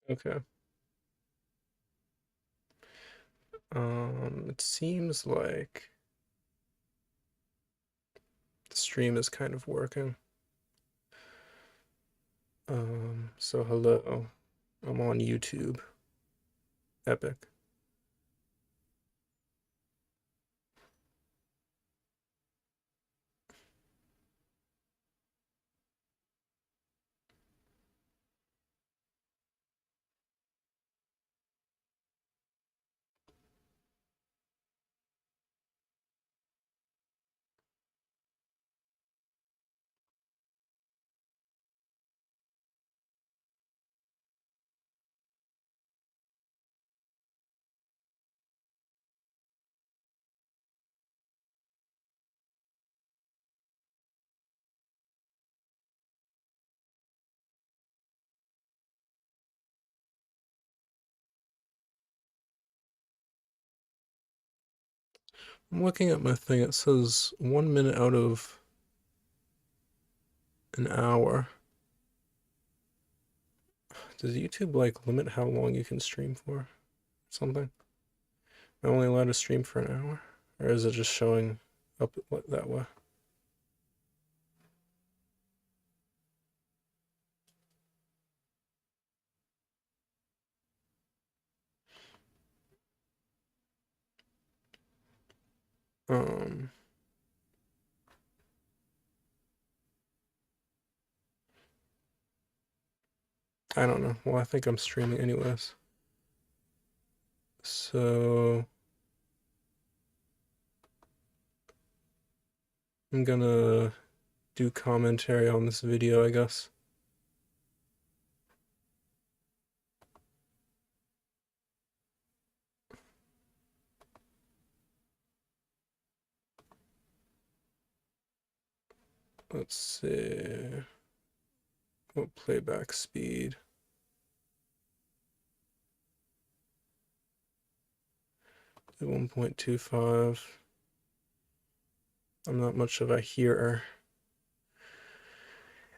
Okay. It seems like the stream is kind of working. So hello. I'm on YouTube. Epic. I'm looking at my thing. It says 1 minute out of an hour. Does YouTube like limit how long you can stream for? Something? Am I only allowed to stream for an hour? Or is it just showing up that way? Um, I don't know. Well, I think I'm streaming anyways. So I'm gonna do commentary on this video, I guess. Let's see. What playback speed? The 1.25. I'm not much of a hearer.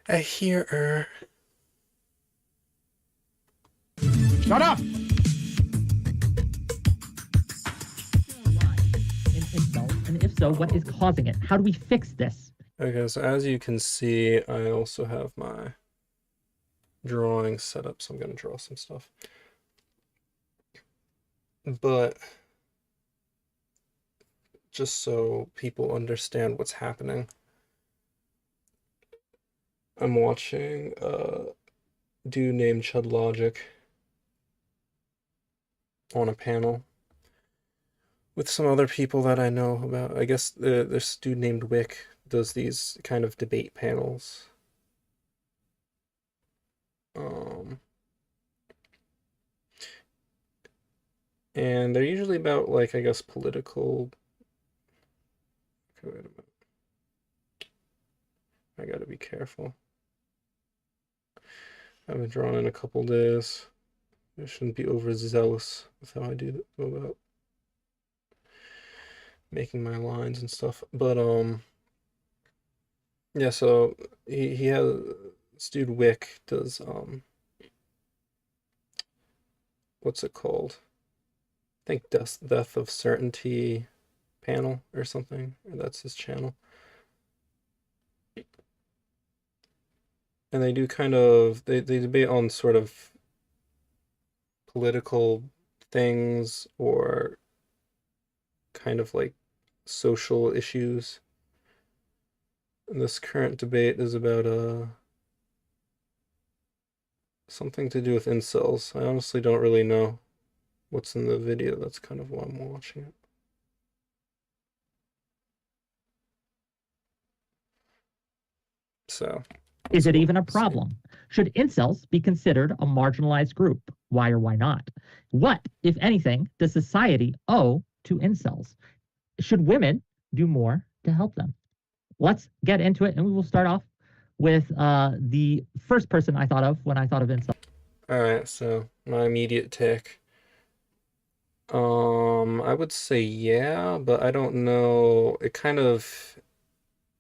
A hearer. Shut up! An incel? And if so, what is causing it? How do we fix this? Okay, so as you can see, I also have my drawing set up, so I'm gonna draw some stuff. But just so people understand what's happening, I'm watching a dude named ChudLogic on a panel with some other people that I know about. I guess this dude named Wick does these kind of debate panels. And they're usually about, like, I guess, political. Okay, wait a minute. I gotta be careful. I haven't drawn in a couple days. I shouldn't be overzealous with how I do about making my lines and stuff. But yeah, so he has this dude Wick does what's it called? I think Death of Certainty panel or something. Or that's his channel. And they do kind of they debate on sort of political things or kind of like social issues. And this current debate is about something to do with incels. I honestly don't really know what's in the video. That's kind of why I'm watching it. So, Is it we'll even a see. problem? Should incels be considered a marginalized group? Why or why not? What, if anything, does society owe to incels? Should women do more to help them? Let's get into it, and we will start off with the first person I thought of when I thought of incel. All right, so my immediate take. I would say yeah, but I don't know. It kind of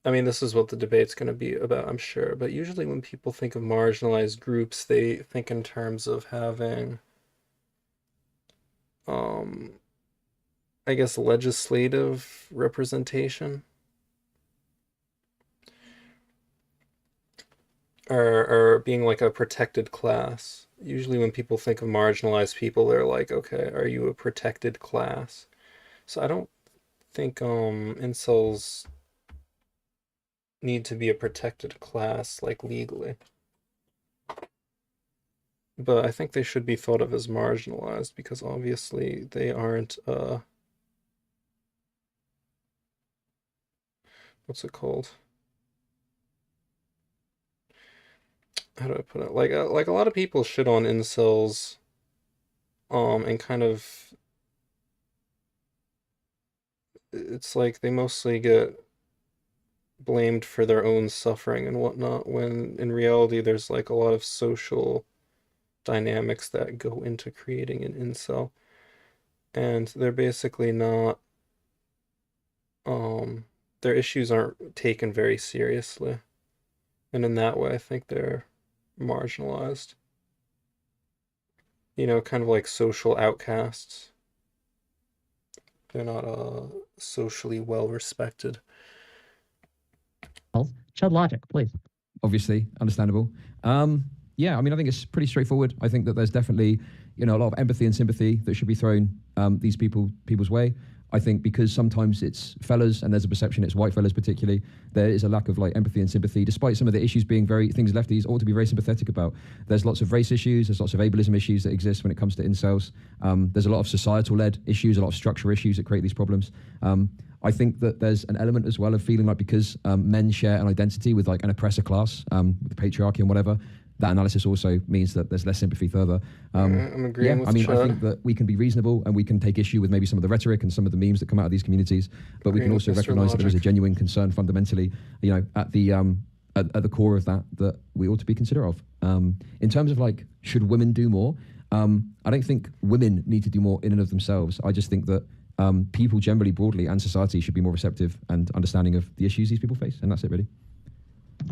I mean, this is what the debate's going to be about, I'm sure, but usually when people think of marginalized groups, they think in terms of having, um, I guess, legislative representation, or being like a protected class. Usually when people think of marginalized people, they're like, okay, are you a protected class? So I don't think incels need to be a protected class, like, legally. But I think they should be thought of as marginalized because obviously they aren't, what's it called? How do I put it? Like a lot of people shit on incels, and kind of, it's like they mostly get blamed for their own suffering and whatnot, when in reality there's like a lot of social dynamics that go into creating an incel, and they're basically not, um, their issues aren't taken very seriously, and in that way I think they're marginalized. You know, kind of like social outcasts. They're not socially well respected. ChudLogic, please. Obviously, understandable. Yeah, I mean, I think it's pretty straightforward. I think that there's definitely, a lot of empathy and sympathy that should be thrown these people's way. I think because sometimes it's fellas and there's a perception it's white fellas particularly, there is a lack of like empathy and sympathy, despite some of the issues being things lefties ought to be very sympathetic about. There's lots of race issues, there's lots of ableism issues that exist when it comes to incels. There's a lot of societal-led issues, a lot of structural issues that create these problems. I think that there's an element as well of feeling like because men share an identity with like an oppressor class, with the patriarchy and whatever, that analysis also means that there's less sympathy further. I'm agreeing with I mean, Chud. I think that we can be reasonable and we can take issue with maybe some of the rhetoric and some of the memes that come out of these communities, but we can also recognize that there is a genuine concern fundamentally, at the core of that we ought to be considerate of. In terms of like, should women do more? I don't think women need to do more in and of themselves. I just think that people generally, broadly, and society should be more receptive and understanding of the issues these people face, and that's it really.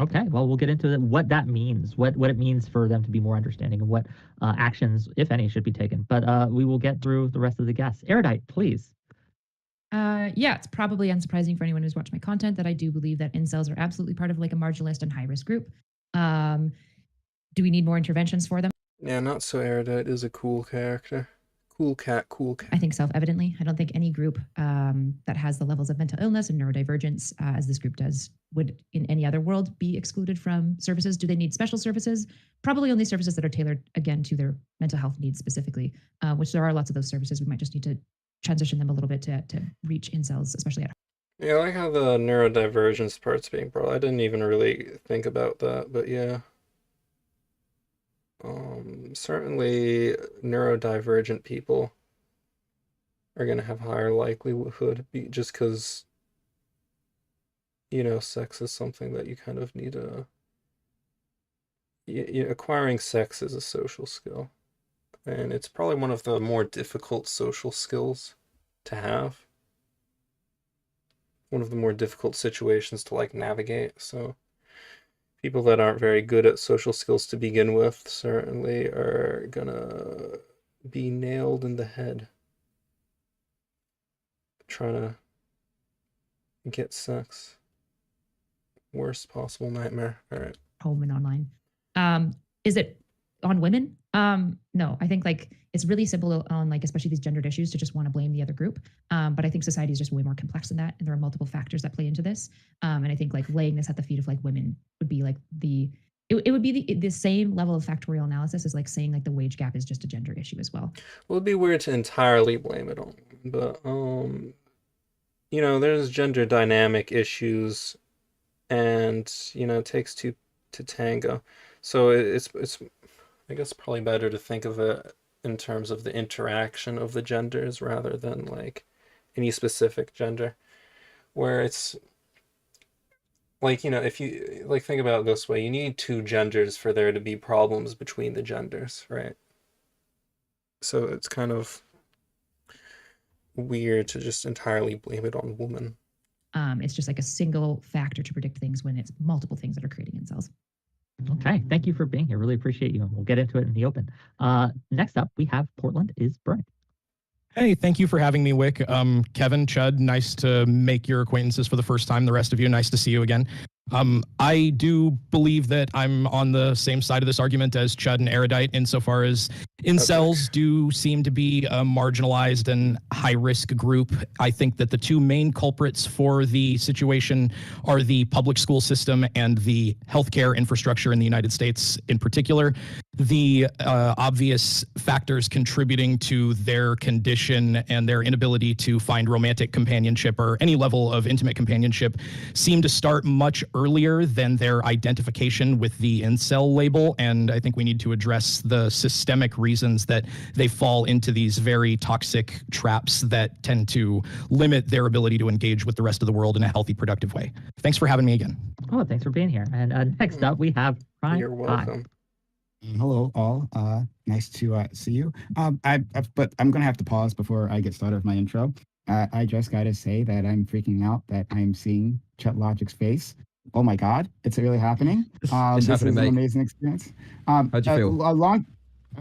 Okay, well, we'll get into what that means, what it means for them to be more understanding of what actions, if any, should be taken. But we will get through the rest of the guests. Erudite, please. Yeah, it's probably unsurprising for anyone who's watched my content that I do believe that incels are absolutely part of like a marginalized and high-risk group. Do we need more interventions for them? Yeah, not so erudite is a cool character. Cool cat. I think self-evidently. I don't think any group that has the levels of mental illness and neurodivergence as this group does would in any other world be excluded from services. Do they need special services? Probably only services that are tailored, again, to their mental health needs specifically, which there are lots of those services. We might just need to transition them a little bit to reach incels, especially at home. Yeah, I like how the neurodivergence part's being brought. I didn't even really think about that, but yeah. Certainly neurodivergent people are going to have higher likelihood just because, sex is something that you kind of need acquiring sex is a social skill, and it's probably one of the more difficult social skills to have. One of the more difficult situations to like navigate, so people that aren't very good at social skills to begin with certainly are gonna be nailed in the head trying to get sex. Worst possible nightmare. All right. Home and online. Is it on women? No, I think like it's really simple on like, especially these gendered issues to just want to blame the other group. But I think society is just way more complex than that. And there are multiple factors that play into this. And I think like laying this at the feet of like women would be like it would be the same level of factorial analysis as like saying like the wage gap is just a gender issue as well. Well, it'd be weird to entirely blame it on, but there's gender dynamic issues, and it takes two to tango. So it's I guess probably better to think of it in terms of the interaction of the genders rather than like any specific gender, where it's like, if you like think about it this way, you need two genders for there to be problems between the genders, right? So it's kind of weird to just entirely blame it on women. It's just like a single factor to predict things when it's multiple things that are creating incels. Okay, thank you for being here. Really appreciate you, and we'll get into it in the open. Next up, we have Portland is Burning. Hey, thank you for having me, Wick. Kevin, Chud, nice to make your acquaintances for the first time. The rest of you, nice to see you again. I do believe that I'm on the same side of this argument as Chud and Erudite insofar as incels do seem to be a marginalized and high-risk group. I think that the two main culprits for the situation are the public school system and the healthcare infrastructure in the United States in particular. The obvious factors contributing to their condition and their inability to find romantic companionship or any level of intimate companionship seem to start much earlier than their identification with the incel label. And I think we need to address the systemic reasons that they fall into these very toxic traps that tend to limit their ability to engage with the rest of the world in a healthy, productive way. Thanks for having me again. Oh, thanks for being here. And next up, we have Prime You're welcome. Hello, all. Nice to see you. But I'm gonna have to pause before I get started with my intro. I just gotta say that I'm freaking out that I'm seeing ChudLogic's face. Oh my God, it's really happening. It's this happening, is mate. an amazing experience. How'd you feel?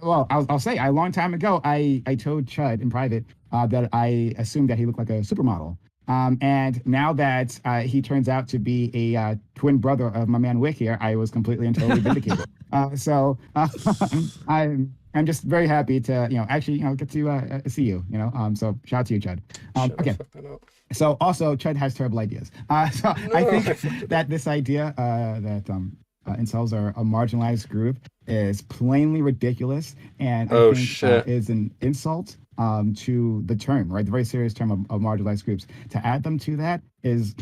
I'll say a long time ago, I told Chud in private that I assumed that he looked like a supermodel. And now that he turns out to be a twin brother of my man Wick here, I was completely and totally vindicated. I'm just very happy to actually get to see you. So shout out to you, Chud. Okay. So also, Chud has terrible ideas. So I think that this idea that incels are a marginalized group is plainly ridiculous, and I think is an insult to the term, right? The very serious term of marginalized groups. To add them to that is,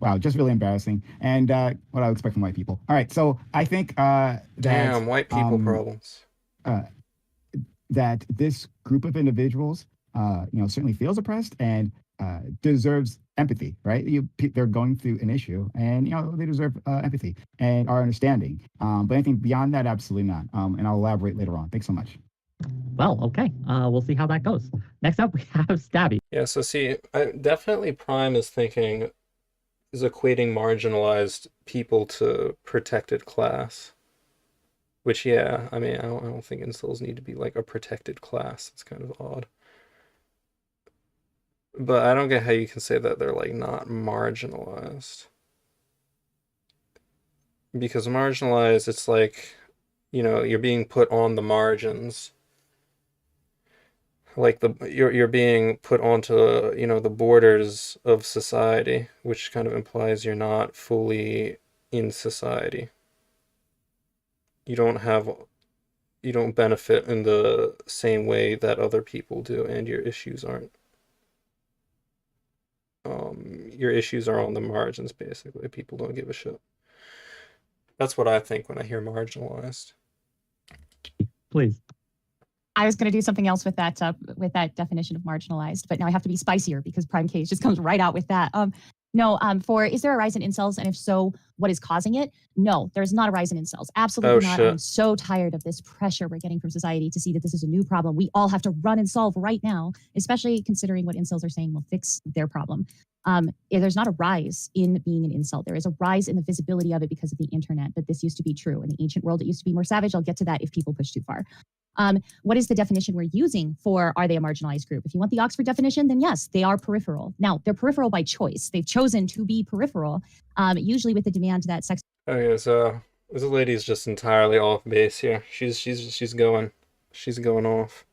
wow, just really embarrassing. And what I would expect from white people. All right, so I think Damn, white people problems. That this group of individuals, certainly feels oppressed and deserves empathy, right? They're going through an issue, and they deserve empathy and our understanding. But anything beyond that, absolutely not. And I'll elaborate later on. Thanks so much. Well, okay. We'll see how that goes. Next up, we have Stabby. Yeah. So see, definitely Prime is equating marginalized people to protected class. Which, yeah, I mean, I don't think incels need to be like a protected class. It's kind of odd. But I don't get how you can say that they're like not marginalized. Because marginalized, it's like, you're being put on the margins. Like you're being put onto, the borders of society, which kind of implies you're not fully in society. You don't benefit in the same way that other people do, and your issues aren't. Your issues are on the margins, basically. People don't give a shit. That's what I think when I hear marginalized. Please. I was going to do something else with that definition of marginalized, but now I have to be spicier because Prime Cage just comes right out with that. Is there a rise in incels? And if so, what is causing it? No, there's not a rise in incels. Absolutely not. Shit. I'm so tired of this pressure we're getting from society to see that this is a new problem we all have to run and solve right now, especially considering what incels are saying will fix their problem. There's not a rise in being an incel. There is a rise in the visibility of it because of the internet, but this used to be true. In the ancient world, it used to be more savage. I'll get to that if people push too far. What is the definition we're using for are they a marginalized group? If you want the Oxford definition, then yes, they are peripheral. Now, they're peripheral by choice. They've chosen to be peripheral, usually with the demand that sex. Okay, so this lady's just entirely off base here. She's going off.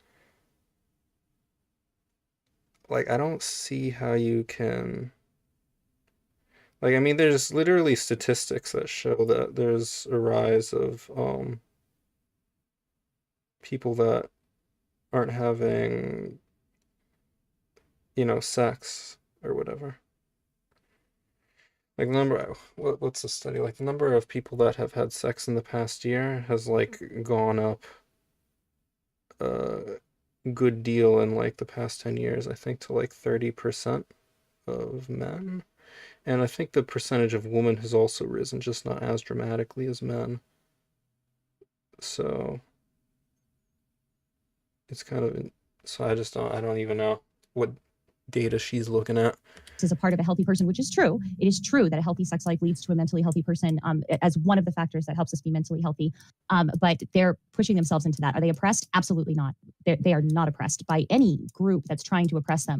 Like, I don't see how you can. Like, I mean, there's literally statistics that show that there's a rise of people that aren't having, sex or whatever. Like what's the study? Like the number of people that have had sex in the past year has like gone up a good deal in like the past 10 years, I think to like 30% of men. And I think the percentage of women has also risen, just not as dramatically as men. So it's kind of, so I don't even know what data she's looking at. as a part of a healthy person, which is true. It is true that a healthy sex life leads to a mentally healthy person as one of the factors that helps us be mentally healthy. But they're pushing themselves into that. Are they oppressed? Absolutely not. They are not oppressed by any group that's trying to oppress them.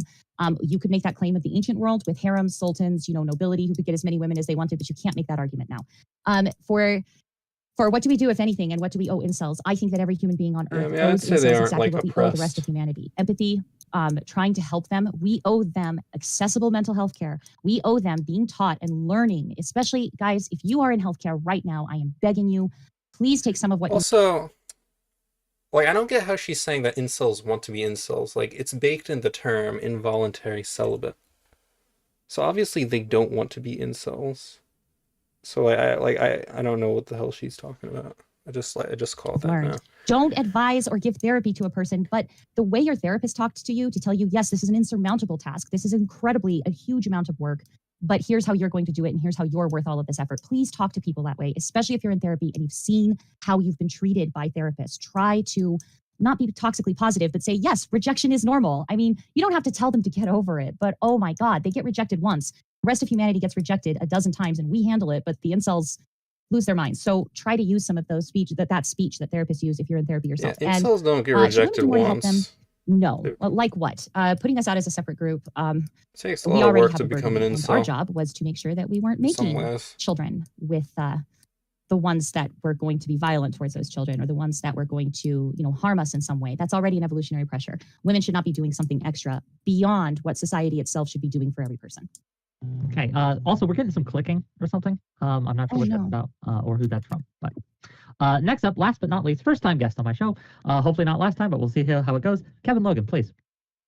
You could make that claim of the ancient world with harems, sultans, nobility who could get as many women as they wanted, but you can't make that argument now. For what do we do, if anything, and what do we owe incels? I think that every human being on Earth owes incels exactly what we owe the rest of humanity. Empathy, trying to help them. We owe them accessible mental health care. We owe them being taught and learning, especially, guys, if you are in healthcare right now, I am begging you, please take some of what also, like, I don't get how she's saying that incels want to be incels. Like, it's baked in the term involuntary celibate. So obviously they don't want to be incels. So I don't know what the hell she's talking about. I just called that now. Don't advise or give therapy to a person, but the way your therapist talked to you to tell you, yes, this is an insurmountable task. This is a huge amount of work, but here's how you're going to do it, and here's how you're worth all of this effort. Please talk to people that way, especially if you're in therapy and you've seen how you've been treated by therapists. Try to not be toxically positive, but say, yes, rejection is normal. I mean, you don't have to tell them to get over it, but oh my God, they get rejected once. The rest of humanity gets rejected a dozen times and we handle it, but the incels lose their minds. So try to use some of those speech that therapists use if you're in therapy yourself. Yeah, incels don't get rejected once. No. Like what? Putting us out as a separate group. It takes a lot of work to become an incel. Our job was to make sure that we weren't making children with the ones that were going to be violent towards those children, or the ones that were going to, harm us in some way. That's already an evolutionary pressure. Women should not be doing something extra beyond what society itself should be doing for every person. Okay. Also, we're getting some clicking or something. I'm not sure what that's about or who that's from. But next up, last but not least, first time guest on my show. Hopefully not last time, but we'll see how it goes. Kevin Logan, please.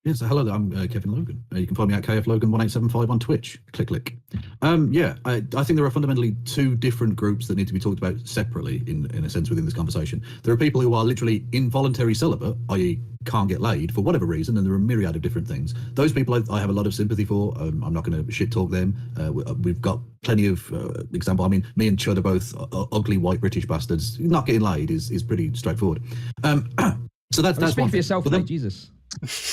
Yes, hello, I'm Kevin Logan. You can find me at KFLogan1875 on Twitch. Click. I think there are fundamentally two different groups that need to be talked about separately in a sense within this conversation. There are people who are literally involuntary celibate, i.e. can't get laid for whatever reason, and there are a myriad of different things. Those people I have a lot of sympathy for. I'm not going to shit talk them. We've got plenty of example. I mean, me and Chud are both ugly white British bastards. Not getting laid is pretty straightforward. So that's speak one for yourself, mate, Jesus.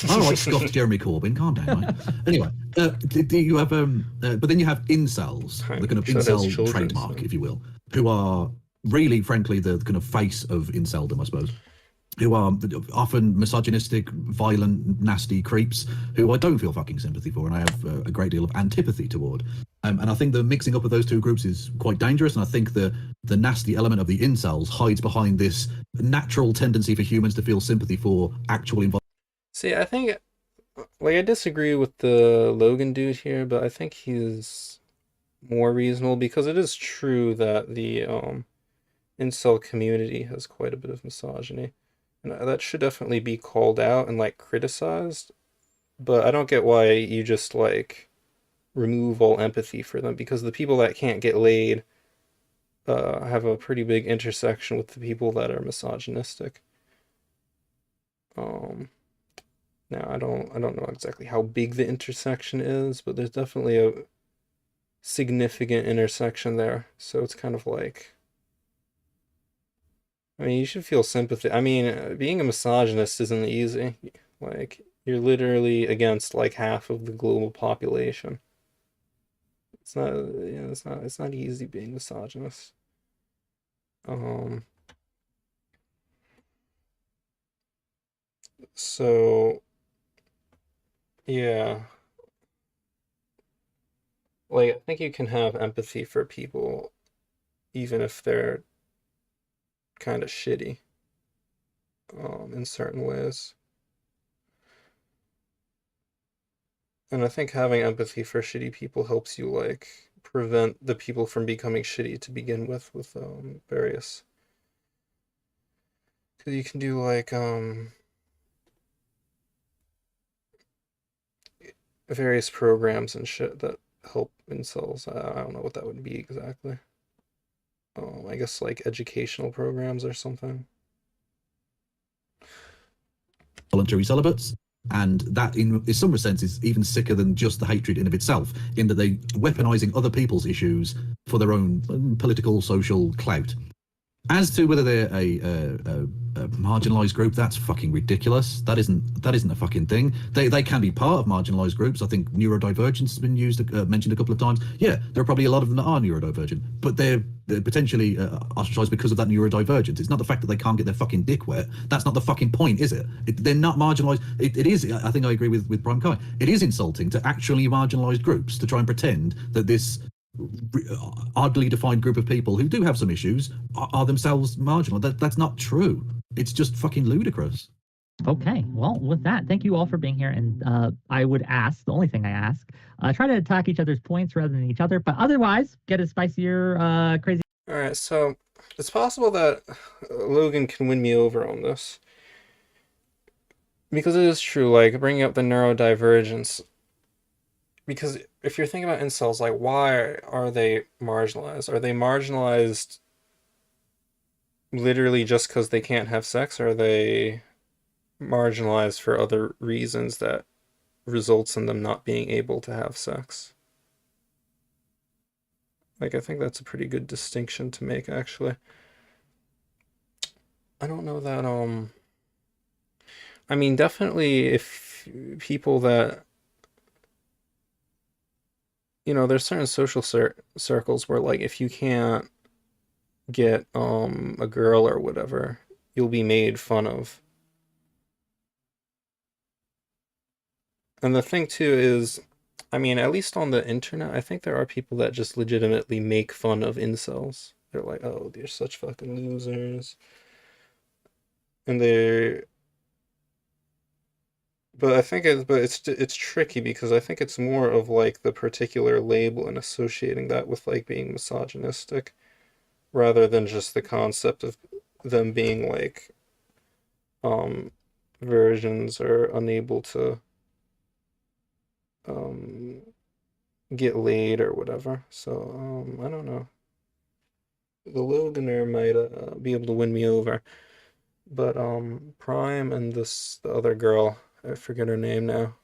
All right, scoffed Jeremy Corbyn. Calm down, mate. Anyway, you have but then you have incels, the kind of incel trademark, if you will, who are really, frankly, the kind of face of inceldom, I suppose. Who are often misogynistic, violent, nasty creeps who I don't feel fucking sympathy for, and I have a great deal of antipathy toward. And I think the mixing up of those two groups is quite dangerous, and I think the nasty element of the incels hides behind this natural tendency for humans to feel sympathy for actual involvement. See, I think, I disagree with the Logan dude here, but I think he's more reasonable, because it is true that the incel community has quite a bit of misogyny. And that should definitely be called out and, criticized. But I don't get why you just, remove all empathy for them, because the people that can't get laid have a pretty big intersection with the people that are misogynistic. Now, I don't know exactly how big the intersection is, but there's definitely a significant intersection there. So it's kind of you should feel sympathy. I mean, being a misogynist isn't easy. You're literally against half of the global population. It's not easy being misogynist. So yeah. I think you can have empathy for people even if they're kind of shitty in certain ways. And I think having empathy for shitty people helps you prevent the people from becoming shitty to begin with various, because you can do various programs and shit that help incels. I don't know what that would be exactly. I guess educational programs or something. Voluntary celibates, and that in some sense is even sicker than just the hatred in of itself, in that they weaponizing other people's issues for their own political, social clout. As to whether they're a marginalized group, that's fucking ridiculous. That isn't a fucking thing. They can be part of marginalized groups. I think neurodivergence has been mentioned a couple of times. Yeah, there are probably a lot of them that are neurodivergent, but they're potentially ostracized because of that neurodivergence. It's not the fact that they can't get their fucking dick wet. That's not the fucking point, is it? They're not marginalized. It is. I think I agree with Prime Kai. It is insulting to actually marginalized groups to try and pretend that this oddly defined group of people who do have some issues are themselves marginal. That's not true. It's just fucking ludicrous. Okay, well, with that, thank you all for being here. And I would ask, the only thing I ask, try to attack each other's points rather than each other, but otherwise, get a spicier, crazy. All right, so it's possible that Logan can win me over on this. Because it is true, like, bringing up the neurodivergence. Because if you're thinking about incels, like, why are they marginalized? Are they marginalized literally just because they can't have sex? Or are they marginalized for other reasons that results in them not being able to have sex? Like, I think that's a pretty good distinction to make, actually. I don't know that, I mean, definitely if people that, you know, there's certain social circles where, like, if you can't get a girl or whatever, you'll be made fun of. And the thing too is, I mean, at least on the internet, I think there are people that just legitimately make fun of incels. They're like, oh, they're such fucking losers. And but I think it's tricky because I think it's more of like the particular label and associating that with like being misogynistic rather than just the concept of them being like virgins or unable to get laid or whatever. So I don't know. The Loganer might be able to win me over. But Prime and the other girl, I forget her name now.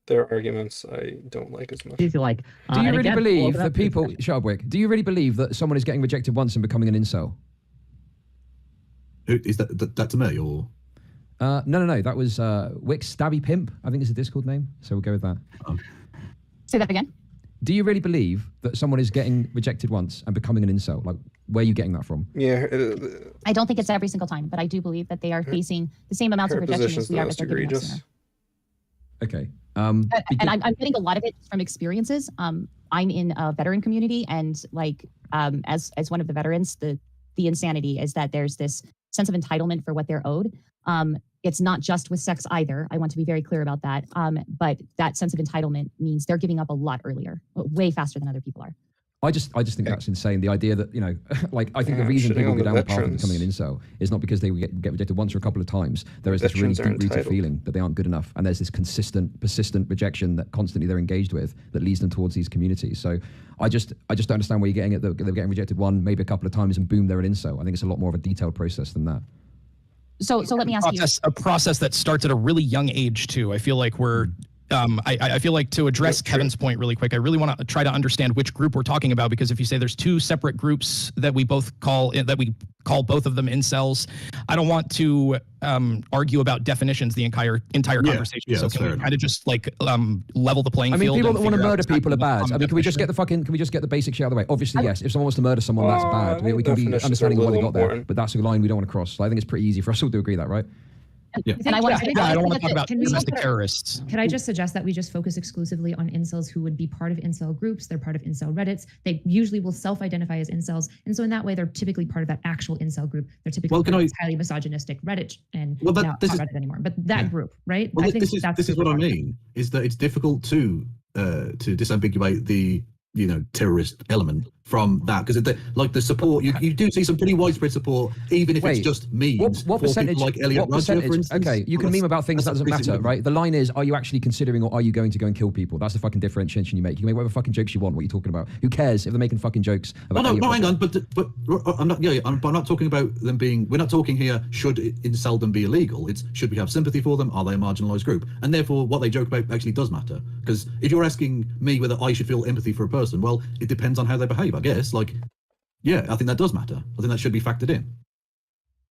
Their arguments I don't like as much. Easy like. Do you really believe that people, Sharpwick, do you really believe that someone is getting rejected once and becoming an incel? Who is that to me or? No. That was Wick's Stabby Pimp. I think is the Discord name. So we'll go with that. Say that again. Do you really believe that someone is getting rejected once and becoming an incel? Like, where are you getting that from? Yeah. I don't think it's every single time, but I do believe that they are facing the same amounts of rejection as we are, but they're getting less sooner. Okay. And I'm getting a lot of it from experiences. I'm in a veteran community, and like as one of the veterans, the insanity is that there's this sense of entitlement for what they're owed. It's not just with sex either. I want to be very clear about that. But that sense of entitlement means they're giving up a lot earlier, way faster than other people are. I just think that's insane. The idea that, you know, like, I think the reason people go down the path of becoming an incel is not because they get rejected once or a couple of times. There is this really deep-rooted feeling that they aren't good enough, and there's this persistent rejection that constantly they're engaged with that leads them towards these communities. So I just don't understand where you're getting it. They're getting rejected one, maybe a couple of times, and boom, they're an incel. I think it's a lot more of a detailed process than that. So let me ask you. A process that starts at a really young age too. I feel like we're I feel like to address Kevin's point really quick, I really want to try to understand which group we're talking about, because if you say there's two separate groups that we call both of them incels, I don't want to argue about definitions the entire conversation. Yeah, so can we kind of just like level the playing field? I mean, people that want to murder people are bad. I mean, can we just get the basic shit out of the way? Obviously, yes. If someone wants to murder someone, that's bad. We can be understanding why they got there, but that's a line we don't want to cross. So I think it's pretty easy for us all to agree that, right? Yeah. And I don't want to talk about domestic terrorists. Can I just suggest that we just focus exclusively on incels who would be part of incel groups? They're part of incel Reddits. They usually will self-identify as incels. And so in that way, they're typically part of that actual incel group. They're typically highly misogynistic Reddit and not Reddit anymore. But that group, right? Well, this is what I mean, is that it's difficult to disambiguate the terrorist element from that, because like the support, you do see some pretty widespread support, even if it's just memes. What percentage? Like Elliot Rodger, for instance. Okay, you can meme about things that doesn't matter, right? The line is, are you actually considering, or are you going to go and kill people? That's the fucking differentiation you make. You can make whatever fucking jokes you want. What are you talking about? Who cares if they're making fucking jokes about? No, hang on, but I'm not. I'm not talking about them being. We're not talking here. Should inceldom be illegal? It's should we have sympathy for them? Are they a marginalised group? And therefore, what they joke about actually does matter. Because if you're asking me whether I should feel empathy for a person, well, it depends on how they behave, I guess. Like, Yeah, I think that does matter. I think that should be factored in.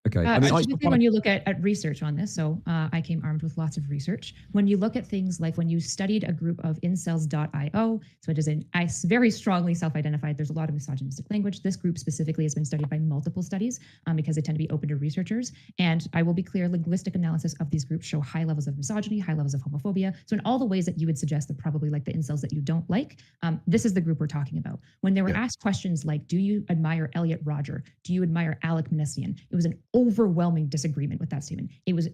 Okay. Specifically when you look at research on this, so I came armed with lots of research. When you look at things like when you studied a group of incels.io, so it is very strongly self-identified. There's a lot of misogynistic language. This group specifically has been studied by multiple studies because they tend to be open to researchers. And I will be clear, linguistic analysis of these groups show high levels of misogyny, high levels of homophobia. So in all the ways that you would suggest that probably like the incels that you don't like, this is the group we're talking about. When they were asked questions like, do you admire Elliot Rodger? Do you admire Alec Manessian? It was an overwhelming disagreement with that statement. It was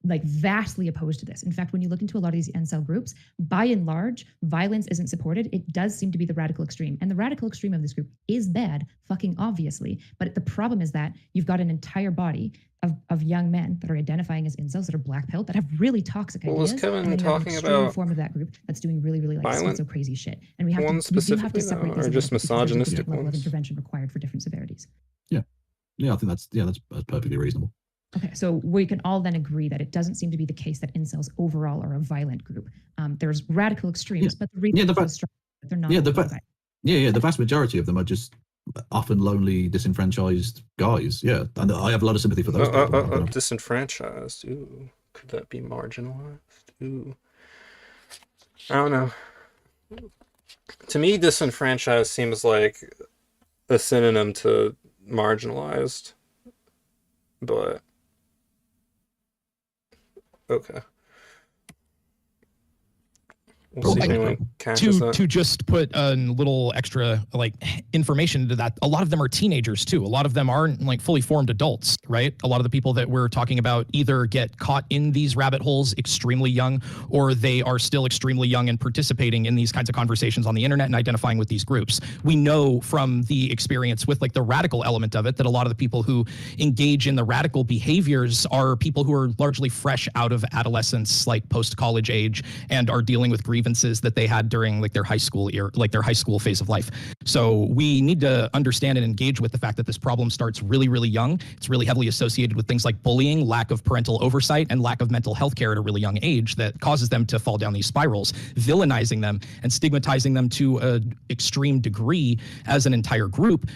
like vastly opposed to this. In fact, when you look into a lot of these incel groups, by and large, violence isn't supported. It does seem to be the radical extreme. And the radical extreme of this group is bad, fucking obviously. But the problem is that you've got an entire body of young men that are identifying as incels, that are black-pilled, that have really toxic ideas. Was Kevin and talking an extreme about form of that group that's doing really, really like violent so crazy shit. And we have ones specifically, separate these or just misogynistic level of ones? intervention required for different severities. Yeah, I think that's perfectly reasonable. Okay, so we can all then agree that it doesn't seem to be the case that incels overall are a violent group. There's radical extremes, but the reason they're not. The vast majority of them are just often lonely, disenfranchised guys. Yeah, and I have a lot of sympathy for those people. Disenfranchised. Ooh, could that be marginalized? Ooh, I don't know. To me, disenfranchised seems like a synonym to marginalized, but okay. We'll see if anyone catches that. To just put a little extra like information into that, a lot of them are teenagers too. A lot of them aren't like fully formed adults, right? A lot of the people that we're talking about either get caught in these rabbit holes extremely young, or they are still extremely young and participating in these kinds of conversations on the internet and identifying with these groups. We know from the experience with like the radical element of it that a lot of the people who engage in the radical behaviors are people who are largely fresh out of adolescence, like post-college age, and are dealing with grievances that they had during like their high school year, like their high school phase of life. So we need to understand and engage with the fact that this problem starts really, really young. It's really heavily associated with things like bullying, lack of parental oversight, and lack of mental health care at a really young age that causes them to fall down these spirals, villainizing them and stigmatizing them to an extreme degree as an entire group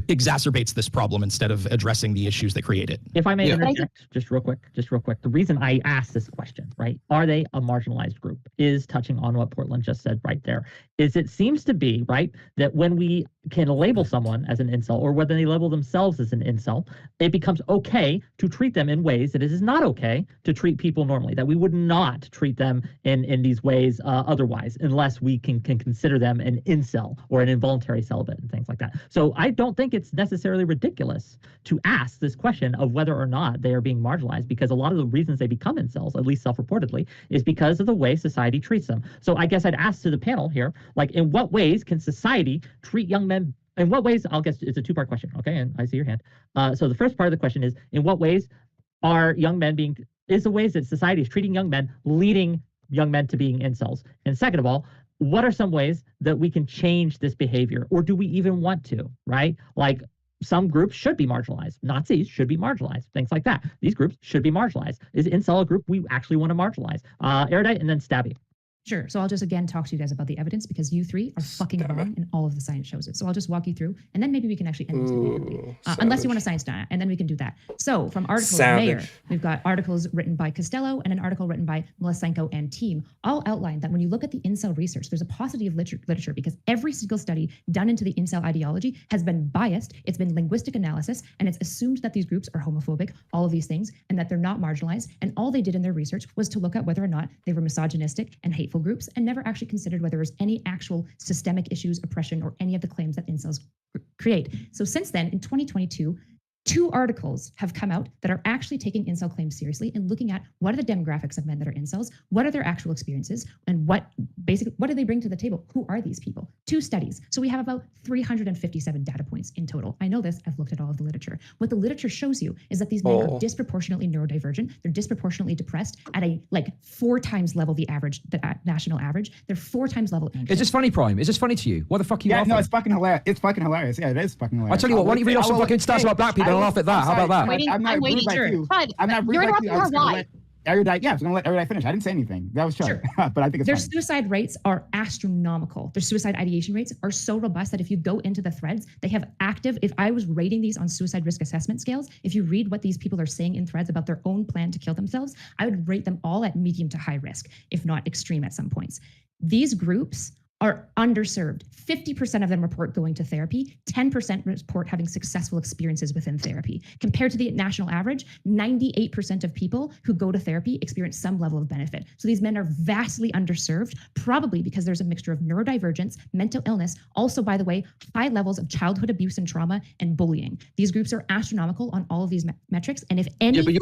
exacerbates this problem instead of addressing the issues that create it. If I may interject, just real quick. The reason I asked this question, right? Are they a marginalized group? Is touching on what Portland just said right there. Is it seems to be, right, that when we can label someone as an incel, or whether they label themselves as an incel, it becomes okay to treat them in ways that it is not okay to treat people normally, that we would not treat them in these ways otherwise, unless we can consider them an incel or an involuntary celibate and things like that. So I don't think it's necessarily ridiculous to ask this question of whether or not they are being marginalized, because a lot of the reasons they become incels, at least self-reportedly, is because of the way society treats them. So I guess I'd ask to the panel here, like, in what ways can society treat young men? In what ways? I'll guess it's a two-part question. Okay, and I see your hand. So the first part of the question is, in what ways are young men being? Is the ways that society is treating young men leading young men to being incels? And second of all, what are some ways that we can change this behavior, or do we even want to? Right? Like, some groups should be marginalized. Nazis should be marginalized. Things like that. These groups should be marginalized. Is incel a group we actually want to marginalize? Erudite and then Stabby. Sure. So I'll just again talk to you guys about the evidence, because you three are fucking wrong and all of the science shows it. So I'll just walk you through, and then maybe we can actually end this debate, unless you want a science data, and then we can do that. So from articles Mayor, we've got articles written by Costello and an article written by Melisenko and team, all outline that when you look at the incel research, there's a paucity of literature, because every single study done into the incel ideology has been biased. It's been linguistic analysis, and it's assumed that these groups are homophobic, all of these things, and that they're not marginalized. And all they did in their research was to look at whether or not they were misogynistic and hateful groups, and never actually considered whether there was any actual systemic issues, oppression, or any of the claims that incels create. So since then, in 2022, 2 articles have come out that are actually taking incel claims seriously and looking at what are the demographics of men that are incels, what are their actual experiences, and what do they bring to the table? Who are these people? 2 studies. So we have about 357 data points in total. I know this, I've looked at all of the literature. What the literature shows you is that these men are disproportionately neurodivergent. They're disproportionately depressed at a 4 times level the national average. They're 4 times level anxious. Is this funny, Prime? Is this funny to you? What the fuck are you laughing? No, it's fucking hilarious. It's fucking hilarious. Yeah, it is fucking hilarious. I tell you what, why don't you read off some fucking stats about black people and laugh at that? How about that? I'm waiting, Chud, I'm not you're rude like interrupting you. her. Why? erudite. Yeah, I was going to let erudite finish. I didn't say anything. That was Chud. Sure. But I think it's Their funny. suicide rates are astronomical. Their suicide ideation rates are so robust that if you go into the threads, they have active. If I was rating these on suicide risk assessment scales, if you read what these people are saying in threads about their own plan to kill themselves, I would rate them all at medium to high risk, if not extreme at some points. These groups are underserved. 50% of them report going to therapy. 10% report having successful experiences within therapy. Compared to the national average, 98% of people who go to therapy experience some level of benefit. So these men are vastly underserved, probably because there's a mixture of neurodivergence, mental illness, also, by the way, high levels of childhood abuse and trauma and bullying. These groups are astronomical on all of these metrics. And if any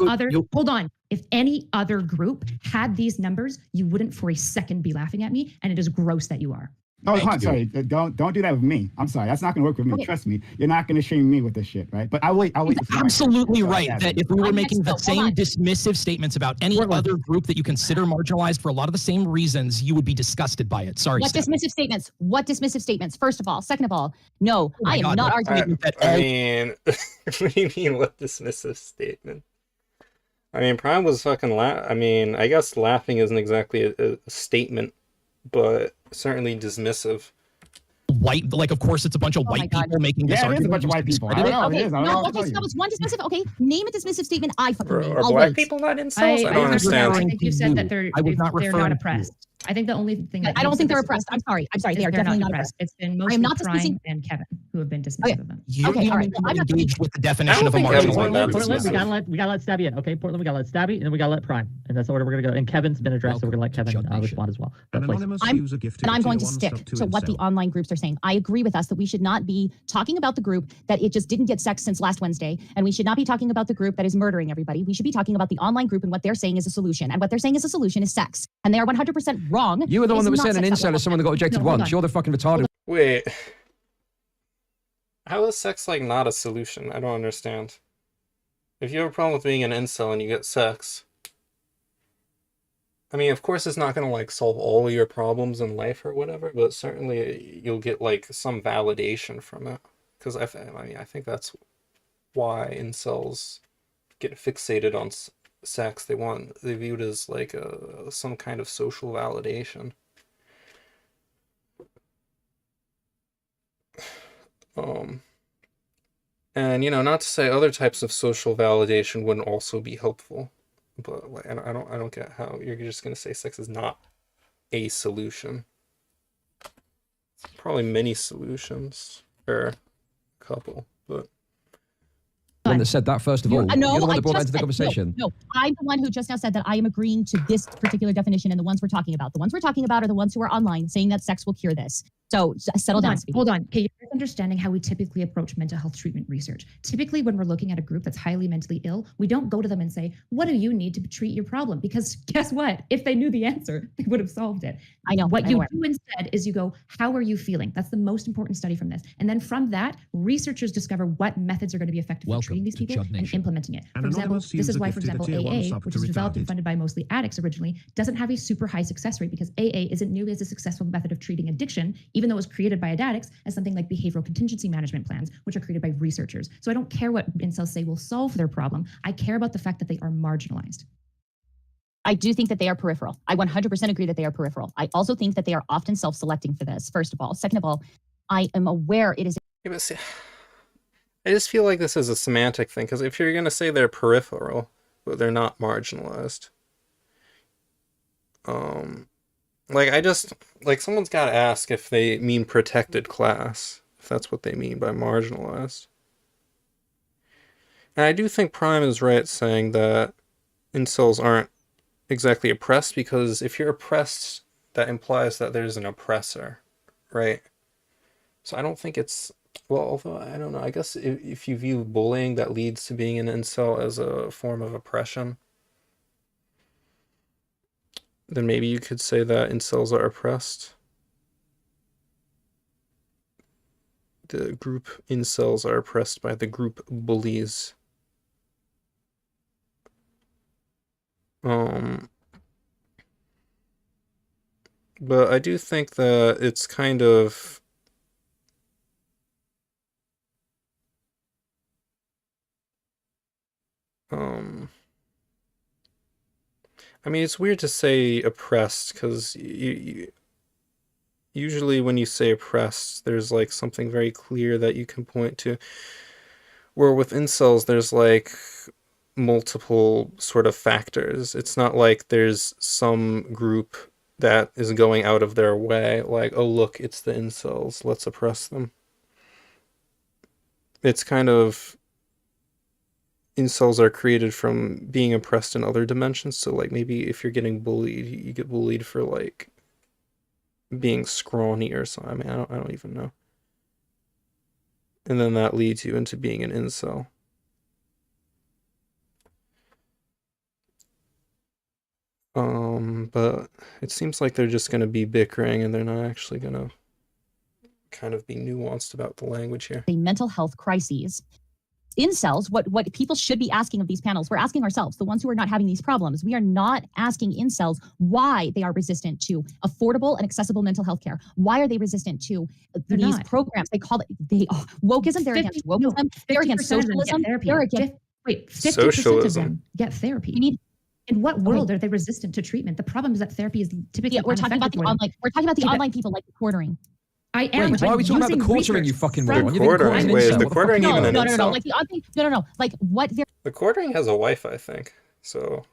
hold on, if any other group had these numbers, you wouldn't for a second be laughing at me. And it is gross that you are. Oh, sorry. Don't do that with me. I'm sorry. That's not going to work with me. Okay. Trust me. You're not going to shame me with this shit, right? But I'll wait. Absolutely right. That if we were making the same dismissive statements about any other group that you consider marginalized for a lot of the same reasons, you would be disgusted by it. Sorry. What dismissive statements? What dismissive statements? First of all. Second of all, no, I am not arguing that. I mean, what do you mean? What dismissive statement? I mean, Prime was fucking I mean, I guess laughing isn't exactly a statement, but certainly dismissive. White, like, of course, it's a bunch of white people making this argument. Yeah, it is a bunch of white people. I don't know. Okay, it is. I don't know. Okay, so it's one dismissive. Okay, name a dismissive statement. I fucking name. Are black people not incels? I don't understand. I think you said that they're not oppressed. I think the only thing that I don't think they're oppressed. I'm sorry. They are definitely not oppressed. It's been mostly Prime and Kevin who have been dismissive of them. Okay, all right. I'm not engaged with the definition of a marginalized. Portland, we gotta let Stabby in. Okay, Portland, we gotta let Stabby, and then we gotta let Prime, and that's the order we're gonna go. And Kevin's been addressed, so we're gonna let Kevin respond as well. I'm going to stick to what the online groups are saying. I agree with us that we should not be talking about the group that it just didn't get sex since last Wednesday, and we should not be talking about the group that is murdering everybody. We should be talking about the online group and what they're saying is a solution, and what they're saying is a solution is sex, and they are 100% wrong. You were the one that was saying an incel is someone that got ejected once. You're the fucking retarded. Wait. How is sex, like, not a solution? I don't understand. If you have a problem with being an incel and you get sex, I mean, of course it's not going to, like, solve all of your problems in life or whatever, but certainly you'll get, like, some validation from it. Because, I think that's why incels get fixated on sex. They view it as, like, some kind of social validation. And, you know, not to say other types of social validation wouldn't also be helpful, but, like, I don't get how you're just gonna say sex is not a solution. Probably many solutions, or a couple, but. The one that said that first of all. No, you're the one that brought that into the conversation. No, I'm the one who just now said that I am agreeing to this particular definition and the ones we're talking about. The ones we're talking about are the ones who are online saying that sex will cure this. So settle down. Hold on. Okay, you're understanding how we typically approach mental health treatment research. Typically, when we're looking at a group that's highly mentally ill, we don't go to them and say, what do you need to treat your problem? Because guess what? If they knew the answer, they would have solved it. I know. What you do instead is you go, how are you feeling? That's the most important study from this. And then from that, researchers discover what methods are going to be effective for treating these people and implementing it. For example, this is why, for example, AA, which was developed and funded by mostly addicts originally, doesn't have a super high success rate because AA isn't nearly as a successful method of treating addiction, even though it was created by addicts, as something like behavioral contingency management plans, which are created by researchers. So I don't care what incels say will solve their problem. I care about the fact that they are marginalized. I do think that they are peripheral. I 100% agree that they are peripheral. I also think that they are often self-selecting for this, first of all. Second of all, I am aware it is... Yeah, but see, I just feel like this is a semantic thing, because if you're going to say they're peripheral, but they're not marginalized, like, someone's got to ask if they mean protected class, if that's what they mean by marginalized. And I do think Prime is right saying that incels aren't exactly oppressed, because if you're oppressed, that implies that there's an oppressor, right? So I don't think it's, well, although, I don't know, I guess if you view bullying that leads to being an incel as a form of oppression, then maybe you could say that incels are oppressed. The group incels are oppressed by the group bullies. But I do think that it's kind of I mean, it's weird to say oppressed because usually when you say oppressed, there's like something very clear that you can point to. Where with incels, there's like multiple sort of factors. It's not like there's some group that is going out of their way, like, oh look, it's the incels, let's oppress them. It's kind of, incels are created from being oppressed in other dimensions, so like maybe if you're getting bullied, you get bullied for like being scrawny or something. I mean, I don't even know. And then that leads you into being an incel. But it seems like they're just gonna be bickering and they're not actually gonna kind of be nuanced about the language here. The mental health crises. Incels, what people should be asking of these panels, we're asking ourselves, the ones who are not having these problems, we are not asking incels why they are resistant to affordable and accessible mental health care. Why are they resistant to these programs? They call it wokeism. They're against wokeism. They're against socialism. They're against 50% of them get therapy. In what world are they resistant to treatment? The problem is that therapy is typically we're talking about the online. We're talking about the online people like the quartering. I am. Wait, why are we talking about the quartering, you fucking moron? The quartering? Wait, is the quartering even an incel? No. Like the odd thing. No. Like what they're. The quartering has a wife, I think. So,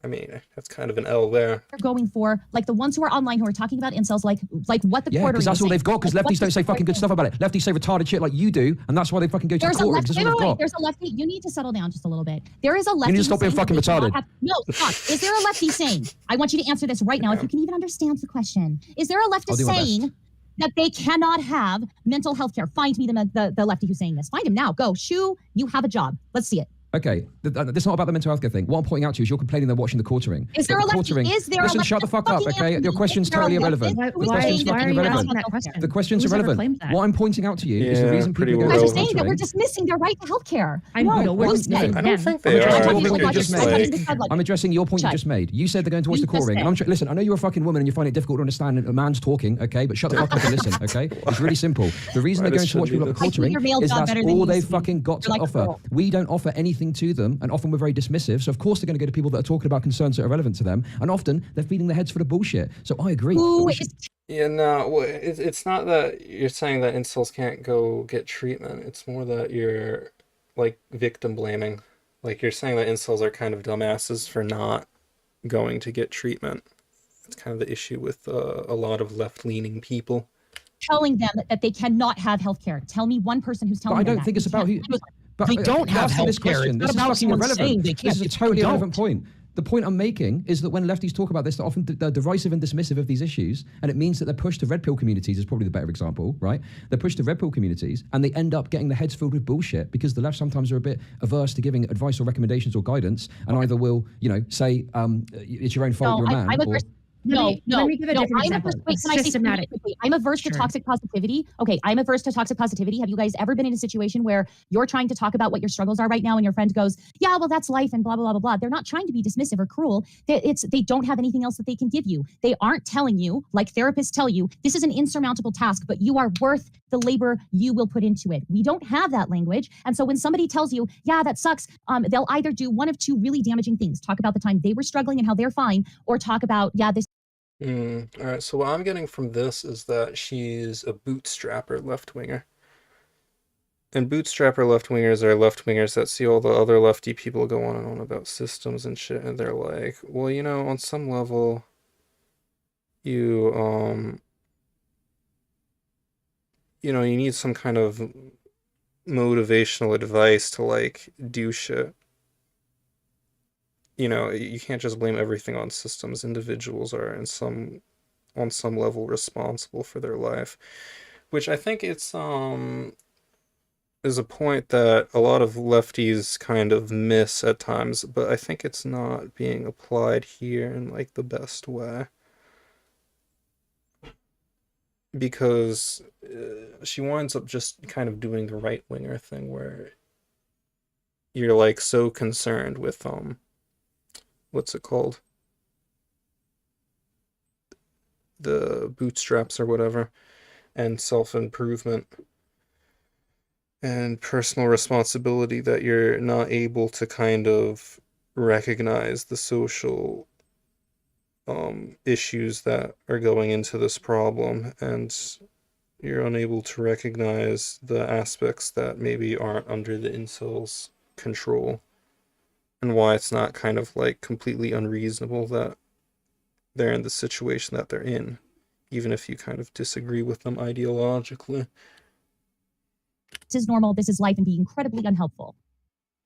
I mean, that's kind of an L there. They're going for like the ones who are online who are talking about incels, like what the quartering. Yeah, because that's all they've got. Because lefties don't say fucking good stuff about it. Lefties say retarded shit like you do, and that's why they fucking go to the quartering. There's a lefty. You need to settle down just a little bit. There is a lefty. You need to stop being fucking retarded. No, stop. Is there a lefty saying? I want you to answer this right now, if you can even understand the question. Is there a lefty saying that they cannot have mental health care? Find me the lefty who's saying this. Find him now. Go. Shoo, you have a job. Let's see it. Okay, this is not about the mental health care thing. What I'm pointing out to you is you're complaining they're watching the quartering. Is there a lefty? Listen, shut the fuck up, okay? Your question's totally irrelevant. Why are you asking that question? The question's irrelevant. What I'm pointing out to you is the reason people are saying that we're dismissing their right to health care. I don't think they are. I'm addressing your point you just made. You said they're going to watch the quartering. And listen, I know you're a fucking woman and you find it difficult to understand a man's talking, okay? But shut the fuck up and listen, okay? It's really simple. The reason they're going to watch people at the quartering is that's all they've fucking got to offer. We don't offer anything to them, and often we're very dismissive, so of course they're going to go to people that are talking about concerns that are relevant to them, and often they're feeding their heads for the bullshit. So I agree. Yeah, no, it's not that you're saying that incels can't go get treatment. It's more that you're like victim blaming. Like you're saying that incels are kind of dumbasses for not going to get treatment. It's kind of the issue with a lot of left-leaning people. Telling them that they cannot have health care. Tell me one person who's telling them that. I don't think it's about who. But they don't have health care. This is fucking irrelevant. This is a totally irrelevant point. The point I'm making is that when lefties talk about this, they're often derisive and dismissive of these issues, and it means that they're pushed to red pill communities is probably the better example, right? They're pushed to red pill communities, and they end up getting their heads filled with bullshit because the left sometimes are a bit averse to giving advice or recommendations or guidance, and either will, say, it's your own fault, you're a man. Let me give a different example. I'm averse to toxic positivity. Okay, I'm averse to toxic positivity. Have you guys ever been in a situation where you're trying to talk about what your struggles are right now and your friend goes, yeah, well, that's life and blah, blah, blah, blah, blah. They're not trying to be dismissive or cruel. They don't have anything else that they can give you. They aren't telling you, like therapists tell you, this is an insurmountable task, but you are worth the labor you will put into it. We don't have that language. And so when somebody tells you, yeah, that sucks, they'll either do one of two really damaging things. Talk about the time they were struggling and how they're fine, or talk about, yeah, this. All right, so what I'm getting from this is that she's a bootstrapper left-winger. And bootstrapper left-wingers are left-wingers that see all the other lefty people go on and on about systems and shit, and they're like, well, on some level, you need some kind of motivational advice to, like, do shit. You can't just blame everything on systems. Individuals are on some level responsible for their life, which I think it's is a point that a lot of lefties kind of miss at times, but I think it's not being applied here in like the best way, because she winds up just kind of doing the right-winger thing where you're like so concerned with what's it called? The bootstraps or whatever, and self-improvement and personal responsibility that you're not able to kind of recognize the social issues that are going into this problem, and you're unable to recognize the aspects that maybe aren't under the incel's control, and why it's not kind of like completely unreasonable that they're in the situation that they're in, even if you kind of disagree with them ideologically. This is normal, this is life, and be incredibly unhelpful.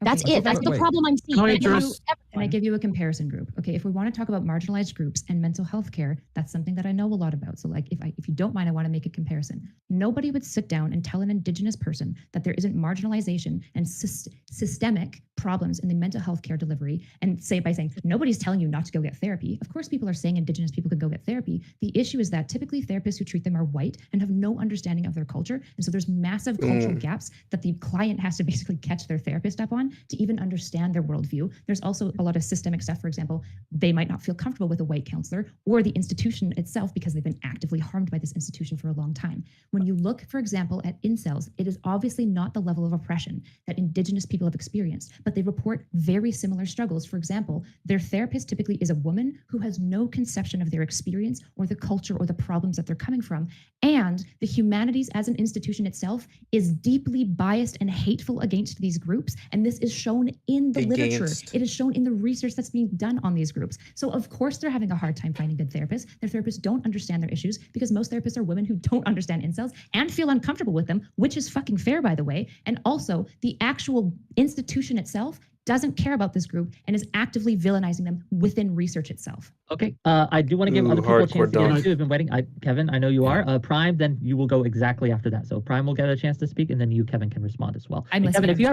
That's Okay, it. That's the problem I'm seeing. Can I give you a comparison group? Okay, if we want to talk about marginalized groups and mental health care, that's something that I know a lot about. So like if you don't mind, I want to make a comparison. Nobody would sit down and tell an Indigenous person that there isn't marginalization and systemic problems in the mental health care delivery and say by saying, nobody's telling you not to go get therapy. Of course, people are saying Indigenous people can go get therapy. The issue is that typically therapists who treat them are white and have no understanding of their culture. And so there's massive cultural gaps that the client has to basically catch their therapist up on to even understand their worldview. There's also a lot of systemic stuff. For example, they might not feel comfortable with a white counselor or the institution itself because they've been actively harmed by this institution for a long time. When you look, for example, at incels, it is obviously not the level of oppression that Indigenous people have experienced, but they report very similar struggles. For example, their therapist typically is a woman who has no conception of their experience or the culture or the problems that they're coming from. And the humanities as an institution itself is deeply biased and hateful against these groups. And this is shown in the literature. It is shown in the research that's being done on these groups. So of course they're having a hard time finding good therapists. Their therapists don't understand their issues because most therapists are women who don't understand incels and feel uncomfortable with them, which is fucking fair, by the way. And also the actual institution itself doesn't care about this group and is actively villainizing them within research itself. Okay, I do want to give other people a chance to get into. I've been waiting. Kevin, I know you are. Prime, then you will go exactly after that. So Prime will get a chance to speak, and then you, Kevin, can respond as well. Kevin, if you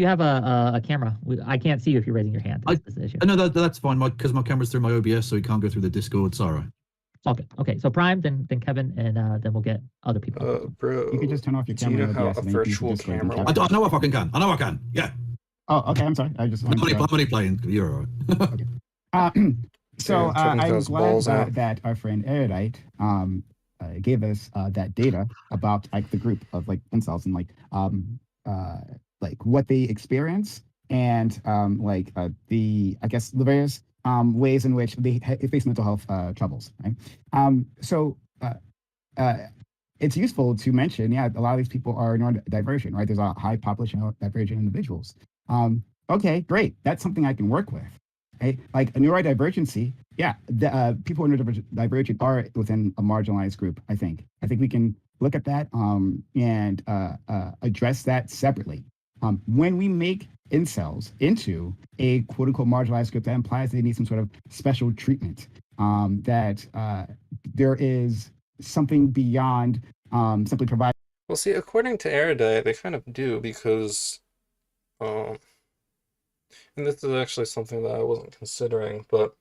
have a camera, I can't see you if you're raising your hand. That's the issue. No, that's fine. Because my camera's through my OBS, so we can't go through the Discord. Sorry. Okay. Okay. So Prime, then Kevin, and then we'll get other people. Bro, you can just turn off your camera. Do you know how a virtual camera? I know if I can. I know I can. Yeah. Oh, okay. I'm sorry. I just. I'm only playing. You're all right. Okay. So I'm glad that our friend Erudite gave us that data about like the group of like incels and like what they experience and the I guess the various ways in which they face mental health troubles. Right. It's useful to mention, a lot of these people are neurodivergent, right? There's a high population of divergent individuals. Okay, great. That's something I can work with. Right? Like a neurodivergency, the people who are neurodivergent are within a marginalized group, I think. I think we can look at that and address that separately. When we make incels into a quote unquote marginalized group, that implies they need some sort of special treatment, that there is something beyond simply providing. Well, see, according to Erudite, they kind of do because, and this is actually something that I wasn't considering, but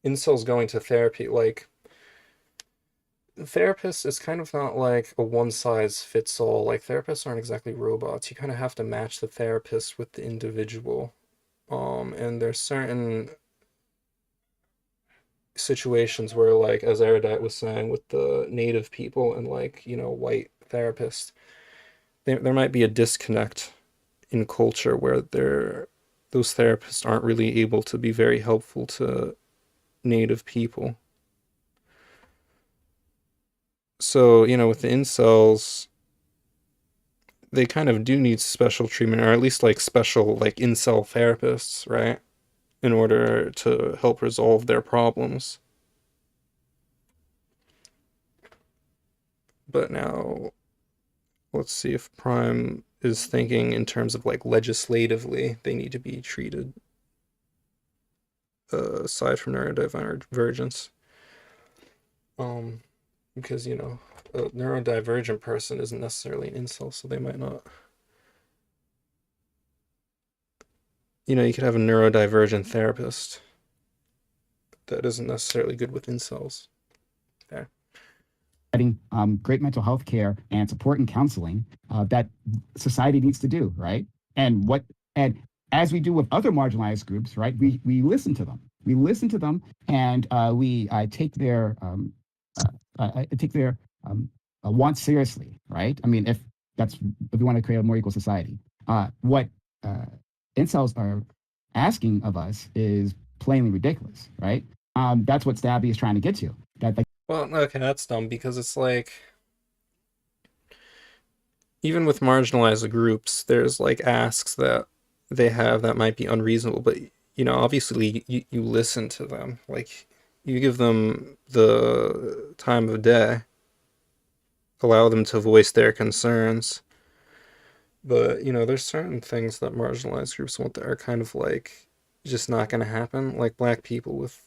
incels going to therapy, like, the therapist is kind of not like a one-size-fits-all. Like, therapists aren't exactly robots. You kind of have to match the therapist with the individual. And there's certain situations where, like, as Erudite was saying, with the native people and, like, white therapists, there might be a disconnect in culture where those therapists aren't really able to be very helpful to native people. So, with the incels, they kind of do need special treatment, or at least like special like incel therapists, right? In order to help resolve their problems. But now, let's see if Prime is thinking in terms of like legislatively, they need to be treated aside from neurodivergence. Because, a neurodivergent person isn't necessarily an incel, so they might not. You could have a neurodivergent therapist that isn't necessarily good with incels. There. Great mental health care and support and counseling that society needs to do, right? And as we do with other marginalized groups, right? We listen to them. We listen to them, and we take their wants seriously, right? I mean, if we want to create a more equal society, what incels are asking of us is plainly ridiculous, right? That's what Stabby is trying to get to. That like, well, okay, that's dumb because it's like even with marginalized groups, there's like asks that they have that might be unreasonable, but obviously you listen to them, like you give them the time of day, allow them to voice their concerns. But there's certain things that marginalized groups want that are kind of like just not going to happen, like black people with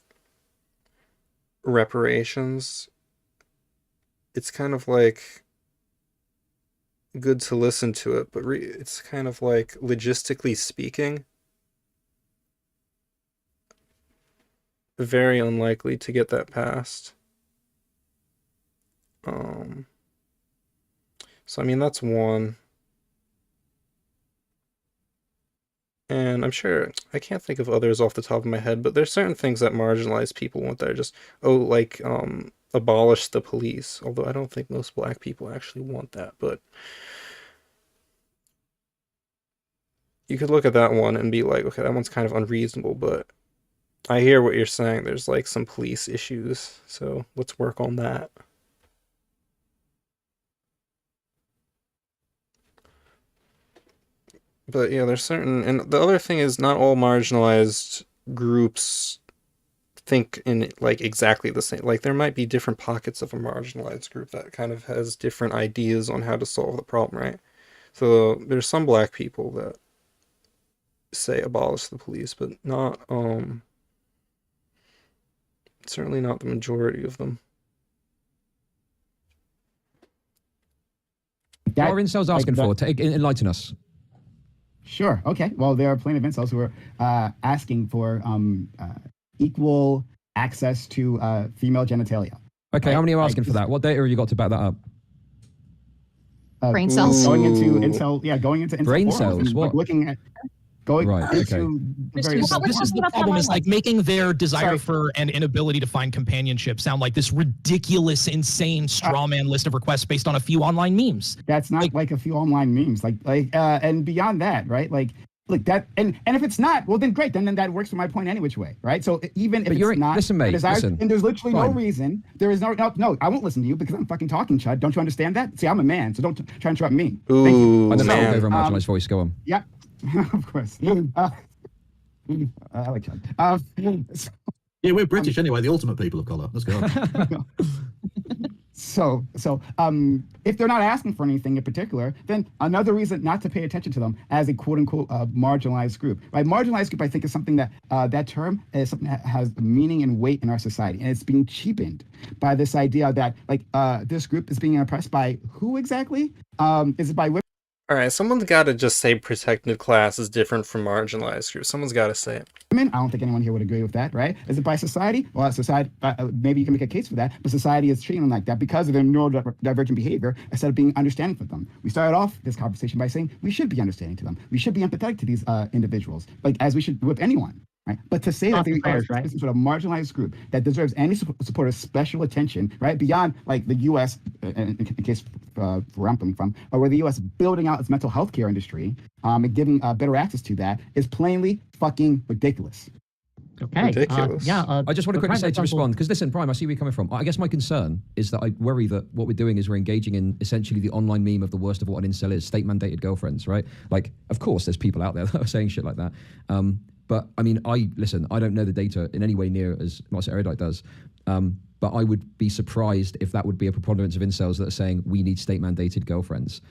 reparations. It's kind of like good to listen to it, but it's kind of like logistically speaking, very unlikely to get that passed. So I mean that's one. And I'm sure I can't think of others off the top of my head, but there's certain things that marginalized people want that are just like abolish the police. Although I don't think most black people actually want that, but you could look at that one and be like, okay, that one's kind of unreasonable, but I hear what you're saying. There's like some police issues, so let's work on that. But yeah, there's certain, and the other thing is not all marginalized groups think in like exactly the same. Like there might be different pockets of a marginalized group that kind of has different ideas on how to solve the problem, right? So there's some black people that say abolish the police, but not certainly not the majority of them. What are incels asking for? Enlighten us. Sure. Okay. Well, there are plenty of incels who are asking for equal access to female genitalia. Okay. Right? How many are asking for that? What data have you got to back that up? Brain cells. Going into incel. Yeah, going into incel brain cells. What? Looking at. Going right, into this is the problem, is like making their desire for and inability to find companionship sound like this ridiculous, insane straw man list of requests based on a few online memes. That's not like a few online memes, and beyond that, right? Like that, and if it's not, well, then great, then that works for my point any which way, right? So even if it's not, listen, mate, listen. And there's literally no reason. There is no, I won't listen to you because I'm fucking talking, Chud. Don't you understand that? See, I'm a man, so don't try and interrupt me. Ooh, thank you. I don't know over a marginalized voice. Go on. Yep. Of course. I like Chud. Yeah, we're British anyway, the ultimate people of color. Let's go. So, if they're not asking for anything in particular, then another reason not to pay attention to them as a quote unquote marginalized group, right? Marginalized group, I think, is something that that term is something that has meaning and weight in our society, and it's being cheapened by this idea that this group is being oppressed by who exactly? Is it by women? All right, someone's got to just say protected class is different from marginalized groups. Someone's got to say it. I don't think anyone here would agree with that, right? Is it by society? Well, society, maybe you can make a case for that, but society is treating them like that because of their neurodivergent behavior instead of being understanding for them. We started off this conversation by saying we should be understanding to them. We should be empathetic to these individuals, as we should with anyone. Right? But to say that they are this sort of marginalized group that deserves any support of special attention, right, beyond the U.S. In case where I'm coming from, or where the U.S. building out its mental health care industry and giving better access to that is plainly fucking ridiculous. Okay. Ridiculous. I just want to quickly say to respond, because listen, Prime, I see where you're coming from. I guess my concern is that I worry that what we're doing is we're engaging in essentially the online meme of the worst of what an incel is, state-mandated girlfriends, right? Of course, there's people out there that are saying shit like that. But I mean, I don't know the data in any way near as much as Erudite does. But I would be surprised if that would be a preponderance of incels that are saying we need state-mandated girlfriends.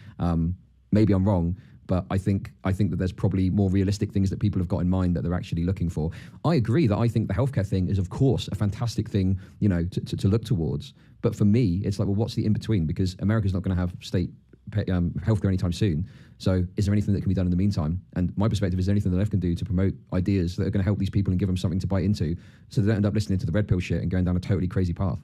Maybe I'm wrong, but I think that there's probably more realistic things that people have got in mind that they're actually looking for. I agree that I think the healthcare thing is, of course, a fantastic thing, to look towards. But for me, it's like, well, what's the in-between? Because America's not going to have state healthcare anytime soon. So is there anything that can be done in the meantime? And my perspective is anything the left can do to promote ideas that are going to help these people and give them something to bite into so they don't end up listening to the red pill shit and going down a totally crazy path.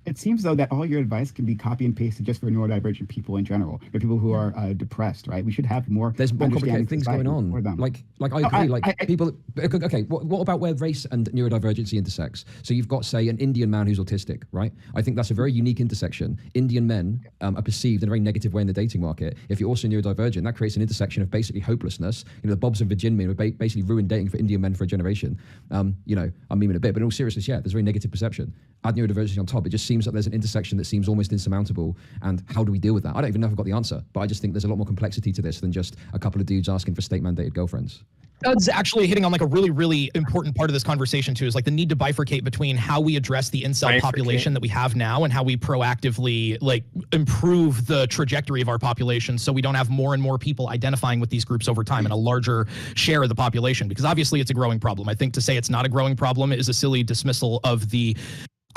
It seems though that all your advice can be copy and pasted just for neurodivergent people in general, for people who are depressed, right? We should have more. There's more complicated things going on. Like I agree. People. Okay. What about where race and neurodivergency intersects? So you've got, say, an Indian man who's autistic, right? I think that's a very unique intersection. Indian men are perceived in a very negative way in the dating market. If you're also neurodivergent, that creates an intersection of basically hopelessness. The Bobs and Virgin men basically ruined dating for Indian men for a generation. I'm memeing a bit, but in all seriousness, yeah, there's a very negative perception. Add neurodiversity on top, it just seems that there's an intersection that seems almost insurmountable. And how do we deal with that? I don't even know if I've got the answer, but I just think there's a lot more complexity to this than just a couple of dudes asking for state-mandated girlfriends. Doug's actually hitting on like a really, really important part of this conversation too, is like the need to bifurcate between how we address the incel population that we have now and how we proactively like improve the trajectory of our population so we don't have more and more people identifying with these groups over time and a larger share of the population, because obviously it's a growing problem. I think to say it's not a growing problem is a silly dismissal of the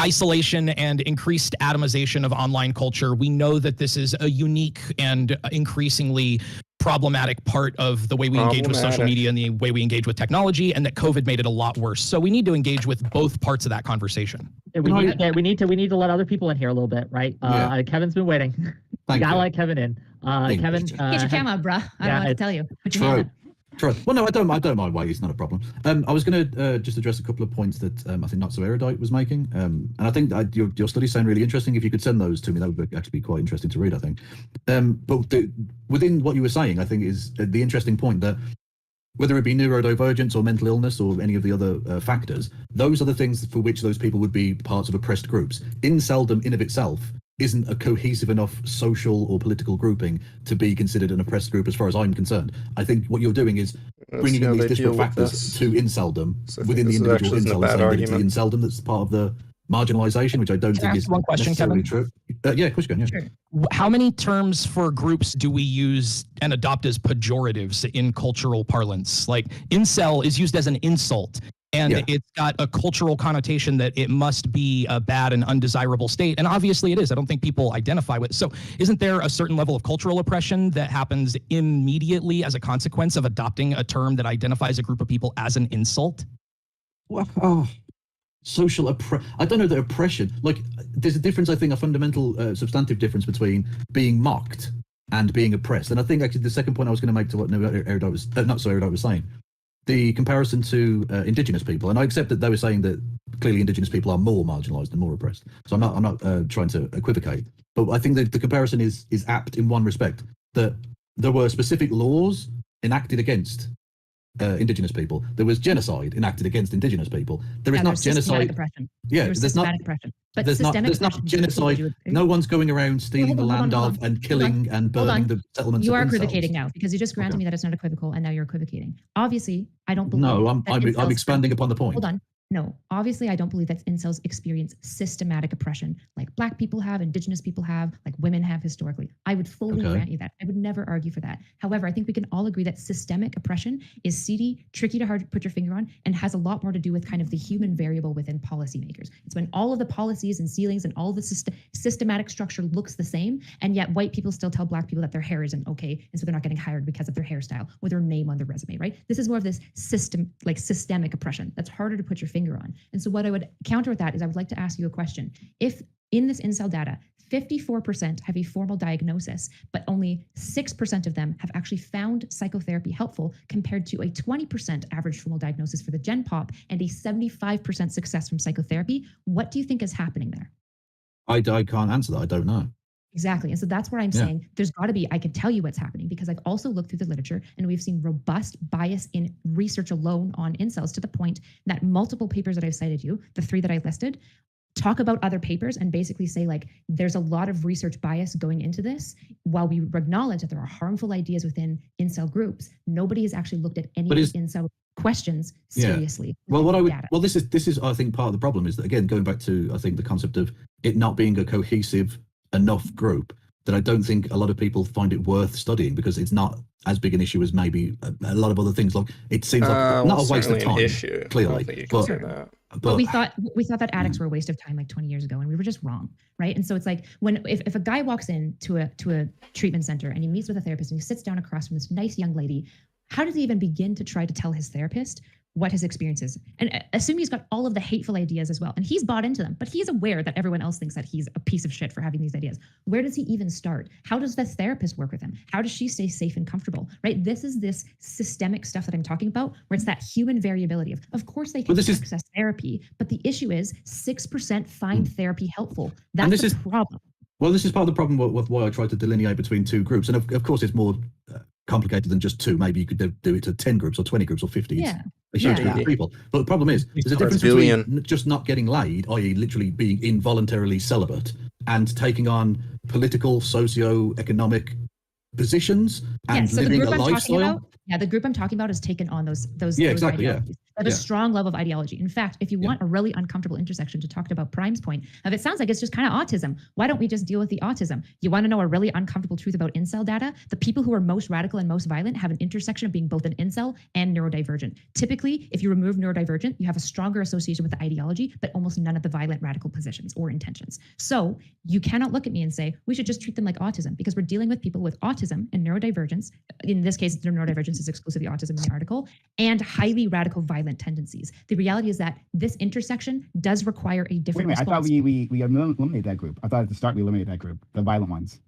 isolation and increased atomization of online culture. We know that this is a unique and increasingly problematic part of the way we engage with social media and the way we engage with technology, and that COVID made it a lot worse. So we need to engage with both parts of that conversation. We need to let other people in here a little bit, right? Kevin's been waiting. You gotta let Kevin in. Kevin, get your camera, bruh. I don't know what to tell you. Put your hand up. True. Well, no, I don't mind why it's not a problem. I was going to just address a couple of points that I think Not So Erudite was making. And I think your studies sound really interesting. If you could send those to me, that would actually be quite interesting to read, I think. But within what you were saying, I think is the interesting point that whether it be neurodivergence or mental illness or any of the other factors, those are the things for which those people would be parts of oppressed groups. Inceldom in of itself isn't a cohesive enough social or political grouping to be considered an oppressed group as far as I'm concerned. I think what you're doing is bringing in these disparate factors to inceldom within the individual incel and saying that it's the inceldom that's part of the marginalization, which I don't think is necessarily true. Yeah, of course you can. Yeah. Sure. How many terms for groups do we use and adopt as pejoratives in cultural parlance? Like incel is used as an insult. And it's got a cultural connotation that it must be a bad and undesirable state. And obviously it is. I don't think people identify with it. So isn't there a certain level of cultural oppression that happens immediately as a consequence of adopting a term that identifies a group of people as an insult? Well, social I don't know the oppression. Like there's a difference, I think, a fundamental substantive difference between being mocked and being oppressed. And I think actually the second point I was going to make to what Not So Erudite was saying, the comparison to indigenous people, and I accept that they were saying that clearly indigenous people are more marginalized and more oppressed. So I'm not trying to equivocate, but I think that the comparison is apt in one respect, that there were specific laws enacted against indigenous people. There was genocide enacted against indigenous people. There is not genocide. Oppression. Yeah, there's not oppression. But there's not genocide. No one's going around stealing the land of and killing and burning the settlements. You are equivocating now because you just granted me that it's not equivocal, and now you're equivocating. Obviously, I don't believe. No, I'm expanding upon the point. Hold on. No, obviously, I don't believe that incels experience systematic oppression like Black people have, Indigenous people have, like women have historically. I would fully grant you that. I would never argue for that. However, I think we can all agree that systemic oppression is seedy, tricky to hard put your finger on, and has a lot more to do with kind of the human variable within policymakers. It's when all of the policies and ceilings and all the systematic structure looks the same, and yet white people still tell Black people that their hair isn't okay, and so they're not getting hired because of their hairstyle or their name on their resume, right? This is more of this systemic oppression that's harder to put your finger on. And so what I would counter with that is I would like to ask you a question. If in this incel data, 54% have a formal diagnosis, but only 6% of them have actually found psychotherapy helpful compared to a 20% average formal diagnosis for the Gen Pop and a 75% success from psychotherapy, what do you think is happening there? I can't answer that. I don't know. Exactly. And so that's where I'm saying there's got to be, I can tell you what's happening because I've also looked through the literature and we've seen robust bias in research alone on incels to the point that multiple papers that I've cited you, the 3 that I listed, talk about other papers and basically say like there's a lot of research bias going into this. While we acknowledge that there are harmful ideas within incel groups, nobody has actually looked at any of the incel questions seriously. Well, this is I think part of the problem is that, again, going back to I think the concept of it not being a cohesive enough group, that I don't think a lot of people find it worth studying because it's not as big an issue as maybe a lot of other things. Like it seems like not a waste of time, clearly. But we thought that addicts were a waste of time like 20 years ago, and we were just wrong, right? And so it's like if a guy walks in to a treatment center and he meets with a therapist and he sits down across from this nice young lady, how does he even begin to try to tell his therapist what his experience is? And assume he's got all of the hateful ideas as well. And he's bought into them, but he's aware that everyone else thinks that he's a piece of shit for having these ideas. Where does he even start? How does the therapist work with him? How does she stay safe and comfortable, right? This is this systemic stuff that I'm talking about, where it's that human variability of course they can access therapy, but the issue is 6% find therapy helpful. That's the problem. Well, this is part of the problem with why I tried to delineate between two groups. And of course, it's more complicated than just two. Maybe you could do it to 10 groups or 20 groups or 50. Yeah. It's a huge group of people. But the problem is, there's a difference between just not getting laid, i.e. literally being involuntarily celibate, and taking on political, socio-economic positions and living a lifestyle. The group I'm talking about has taken on those exactly, ideologies. They have a strong level of ideology. In fact, if you want a really uncomfortable intersection to talk about Prime's point of, it sounds like it's just kind of autism. Why don't we just deal with the autism? You want to know a really uncomfortable truth about incel data? The people who are most radical and most violent have an intersection of being both an incel and neurodivergent. Typically, if you remove neurodivergent, you have a stronger association with the ideology, but almost none of the violent radical positions or intentions. So you cannot look at me and say, we should just treat them like autism, because we're dealing with people with autism and neurodivergence. In this case, their neurodivergence is exclusively autism in the article, and highly radical violent tendencies. The reality is that this intersection does require a different response. I thought we eliminated that group. I thought at the start we eliminated that group, the violent ones.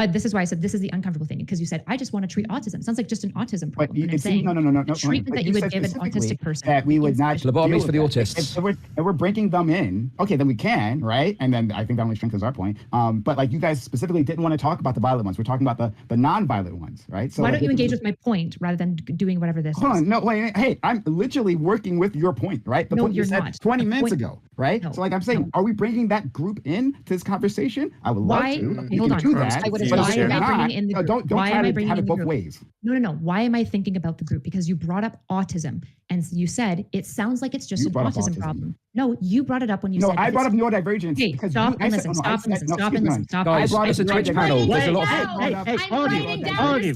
This is why I said this is the uncomfortable thing, because you said, I just want to treat autism. It sounds like just an autism problem. But it's saying, no. The treatment that you would give an autistic person. That we would not. Lobotomies for the autists. If we're bringing them in, okay, then we can, right? And then I think that only strengthens our point. But like you guys specifically didn't want to talk about the violent ones. We're talking about the non-violent ones, right? So why don't you engage with my point rather than doing whatever this is? Hold on, no, wait, hey, I'm literally working with your point, right? The point you said 20 minutes ago, right? So like I'm saying, are we bringing that group in to this conversation? I would love to. Hold on. Do that. Why am I bringing in the group? Don't try to have it both ways. No. Why am I thinking about the group? Because you brought up autism, and you said it sounds like it's just an autism problem. No, you brought it up when you said. No, I brought up neurodivergence. Hey, stop and listen. Stop and listen. Guys, it's a Twitch panel. There's a lot of. Hey, all of you.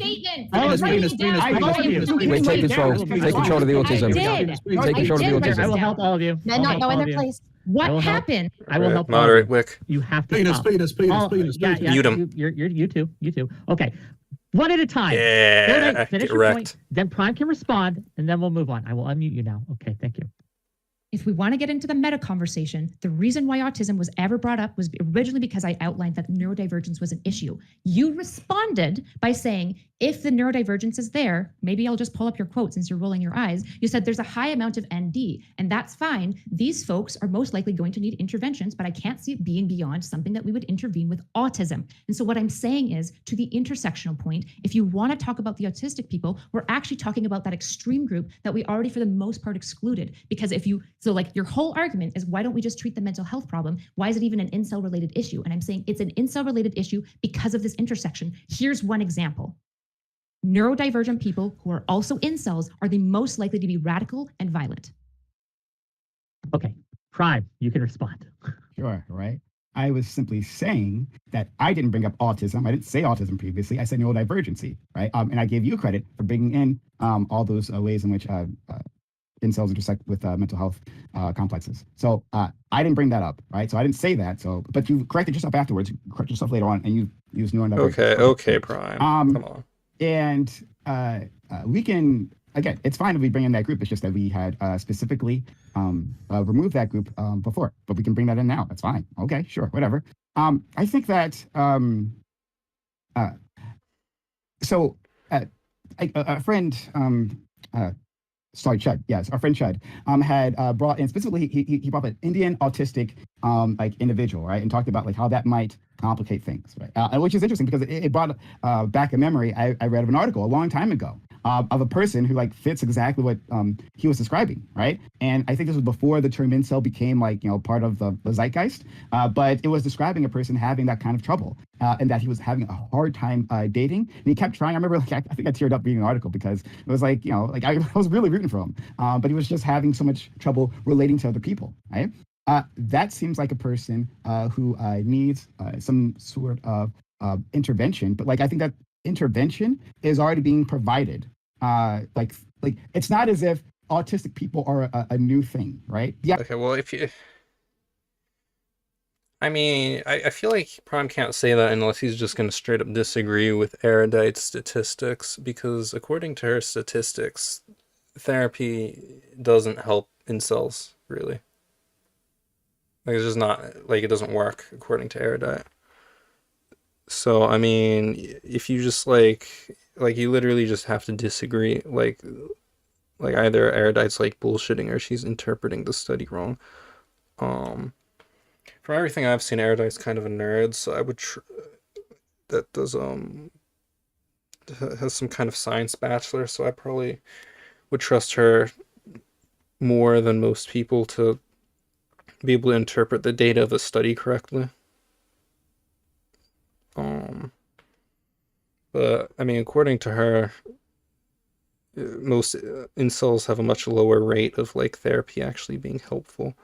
Wait, take control. Take control of the autism. Take control of the autism. I will help all of you. Men not know in their place. What happened? I will help. Moderate Wick. You have to Penis. Mute him. You two. Okay. One at a time. Yeah. Finish your point. Then Prime can respond, and then we'll move on. I will unmute you now. Okay. Thank you. If we want to get into the meta conversation, the reason why autism was ever brought up was originally because I outlined that neurodivergence was an issue. You responded by saying, if the neurodivergence is there, maybe I'll just pull up your quote since you're rolling your eyes. You said there's a high amount of ND, and that's fine. These folks are most likely going to need interventions, but I can't see it being beyond something that we would intervene with autism. And so what I'm saying is, to the intersectional point, if you want to talk about the autistic people, we're actually talking about that extreme group that we already for the most part excluded. Because so like your whole argument is, why don't we just treat the mental health problem? Why is it even an incel related issue? And I'm saying it's an incel related issue because of this intersection. Here's one example. Neurodivergent people who are also incels are the most likely to be radical and violent. Okay, Prime, you can respond. Sure, right? I was simply saying that I didn't bring up autism. I didn't say autism previously. I said neurodivergency, right? And I gave you credit for bringing in all those ways in which incels intersect with mental health complexes. So I didn't bring that up, right? So I didn't say that. So, but you corrected yourself afterwards. You corrected yourself later on, and you used neurodivergence. Okay, Prime. Come on. And we can, again, it's fine if we bring in that group. It's just that we had specifically removed that group before, but we can bring that in now. That's fine. Okay, sure, whatever. I think that, so a friend, sorry, Chud, yes, our friend Chud had brought in, specifically, he brought an Indian autistic like individual, right? And talked about like how that might complicate things, right? Which is interesting because it brought back a memory I read of an article a long time ago of a person who like fits exactly what he was describing, right? And I think this was before the term incel became like, part of the zeitgeist, but it was describing a person having that kind of trouble and that he was having a hard time dating. And he kept trying. I remember like, I think I teared up reading an article because it was like, like I was really rooting for him, but he was just having so much trouble relating to other people, right? That seems like a person who needs some sort of intervention, but like I think that intervention is already being provided. Like it's not as if autistic people are a new thing, right? Yeah. Okay. Well, I mean, I feel like Prime can't say that unless he's just going to straight up disagree with Erudite's statistics, because according to her statistics, therapy doesn't help incels, really. Like, it's just not, like, it doesn't work according to Erudite. So, I mean, if you just, like, you literally just have to disagree, like either Erudite's, like, bullshitting or she's interpreting the study wrong. From everything I've seen, Erudite's kind of a nerd, so I would that does has some kind of science bachelor, so I probably would trust her more than most people to be able to interpret the data of a study correctly. But I mean, according to her, most incels have a much lower rate of like therapy actually being helpful.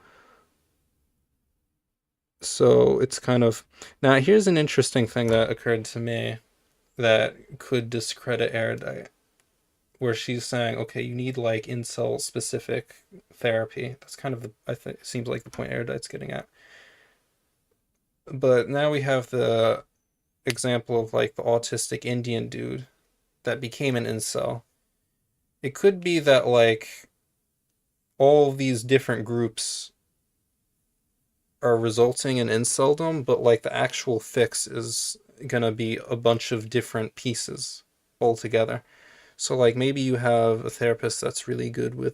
So it's kind of, now here's an interesting thing that occurred to me that could discredit Erudite, where she's saying, okay, you need like incel specific therapy. That's kind of the, I think, seems like the point Erudite's getting at. But now we have the example of like the autistic Indian dude that became an incel. It could be that like all these different groups are resulting in inceldom, but like the actual fix is gonna be a bunch of different pieces altogether. So like maybe you have a therapist that's really good with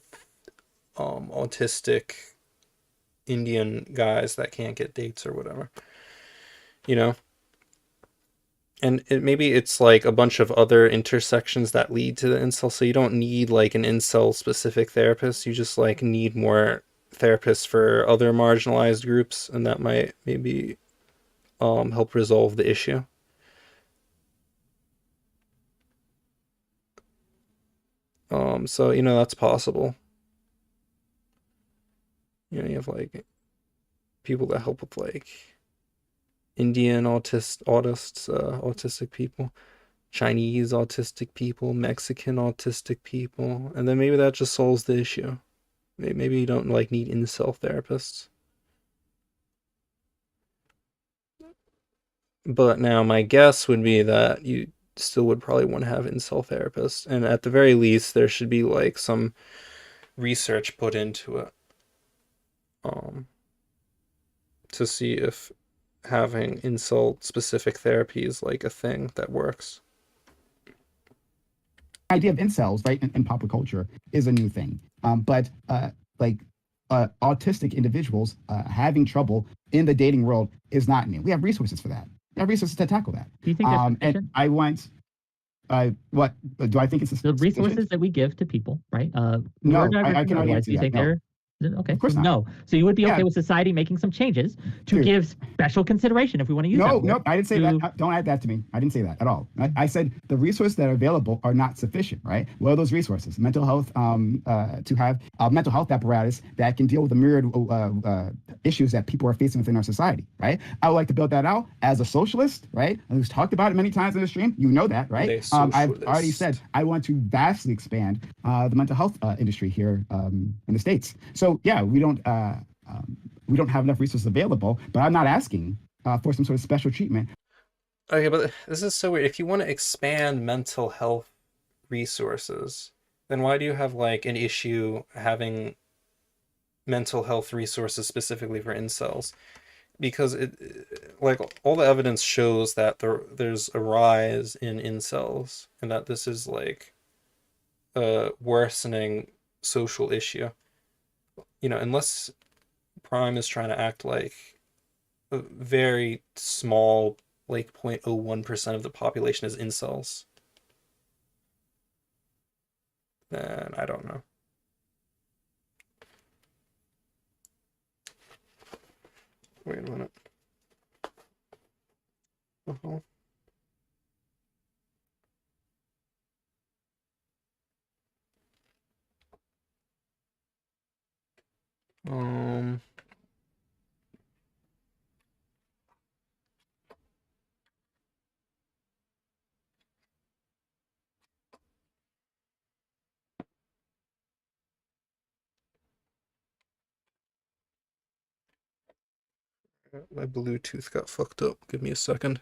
autistic Indian guys that can't get dates or whatever, you know? And maybe it's like a bunch of other intersections that lead to the incel, so you don't need like an incel specific therapist, you just like need more therapists for other marginalized groups, and that might maybe help resolve the issue. So you know that's possible. You know, you have like people that help with like Indian autistic people, Chinese autistic people, Mexican autistic people, and then maybe that just solves the issue. Maybe you don't like need incel therapists. But now my guess would be that you still would probably want to have incel therapists, and at the very least there should be like some research put into it, to see if having incel specific therapy is like a thing that works. Idea of incels, right, in popular culture is a new thing. But like autistic individuals having trouble in the dating world is not new. We have resources for that. We have resources to tackle that. Do you think that's sufficient? And I want, what do I think it's the resources that we give to people, right? No, I can already answer you think that. No. Okay. Of course not. No. So you would be okay Yeah. with society making some changes to Dude. give special consideration if we want to use that. No, I didn't say that. Don't add that to me. I didn't say that at all. I said the resources that are available are not sufficient, right? What are those resources? Mental health, to have a mental health apparatus that can deal with the myriad issues that people are facing within our society, right? I would like to build that out as a socialist, right? And we've talked about it many times in the stream. You know that, right? I've already said I want to vastly expand the mental health industry here in the States. So yeah, we don't have enough resources available, but I'm not asking for some sort of special treatment. Okay, but this is so weird. If you want to expand mental health resources, then why do you have like an issue having mental health resources specifically for incels? Because it, like, all the evidence shows that there's a rise in incels, and that this is like a worsening social issue. You know, unless Prime is trying to act like a very small, like 0.01% of the population is incels, then I don't know. Wait a minute. Uh-huh. Um, My Bluetooth got fucked up. Give me a second.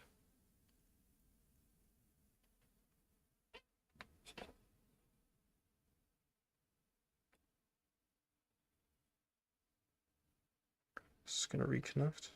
Just gonna reconnect.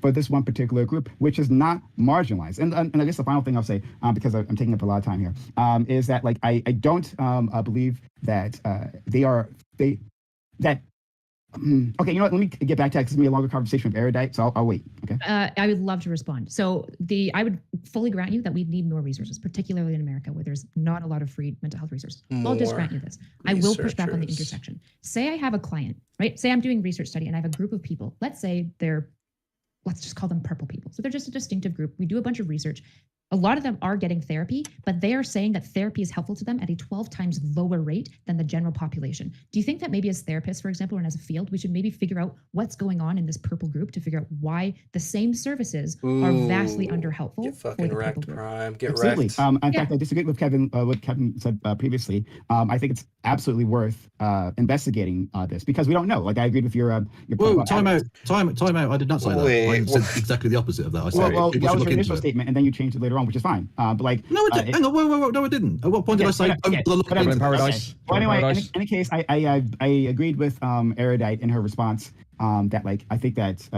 For this one particular group, which is not marginalized. And I guess the final thing I'll say, because I'm taking up a lot of time here, is that like I don't believe that that okay, you know what? Let me get back to that because it's gonna be a longer conversation with Erudite, so I'll wait. Okay. I would love to respond. So I would fully grant you that we need more resources, particularly in America where there's not a lot of free mental health resources. I'll just grant you this. I will push back on the intersection. Say I have a client, right? Say I'm doing research study and I have a group of people. Let's say let's just call them purple people. So they're just a distinctive group. We do a bunch of research. A lot of them are getting therapy, but they are saying that therapy is helpful to them at a 12 times lower rate than the general population. Do you think that maybe as therapists, for example, and as a field, we should maybe figure out what's going on in this purple group to figure out why the same services are vastly under helpful? Get fucking wrecked, Prime. Get absolutely. wrecked. In fact, I disagreed with Kevin. What Kevin said previously. I think it's absolutely worth investigating this because we don't know. Like I agreed with your. Whoa! Time out! I did not say that. I said exactly the opposite of that. I said well, that was your initial statement, and then you changed it later on, which is fine. But like, no, I didn't. Hang on, whoa, no, I didn't. At what point did I say? In paradise. Well, anyway, in any case, I agreed with Erudite in her response. That like I think that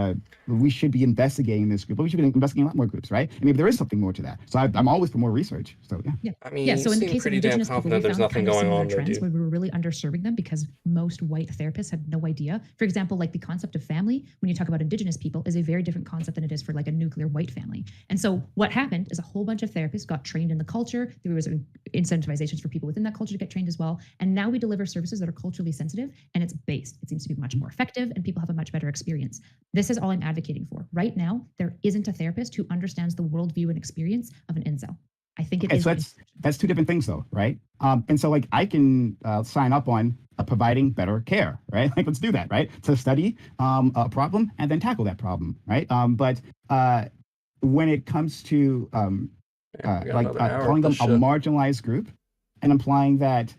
we should be investigating this group, but we should be investigating a lot more groups, right? And maybe there is something more to that. So I'm always for more research. So yeah. I mean, so in the case of Indigenous people, we found kind of similar trends where we were really underserving them because most white therapists had no idea. For example, like the concept of family, when you talk about Indigenous people, is a very different concept than it is for like a nuclear white family. And so what happened is a whole bunch of therapists got trained in the culture. There was incentivizations for people within that culture to get trained as well. And now we deliver services that are culturally sensitive and it's based. It seems to be much more effective and people have a much better experience. This is all I'm advocating for. Right now, there isn't a therapist who understands the worldview and experience of an incel. I think it is. So that's two different things though, right? And so like I can sign up on providing better care, right? Like let's do that, right? To study a problem and then tackle that problem, right? But when it comes to calling them a marginalized group and implying that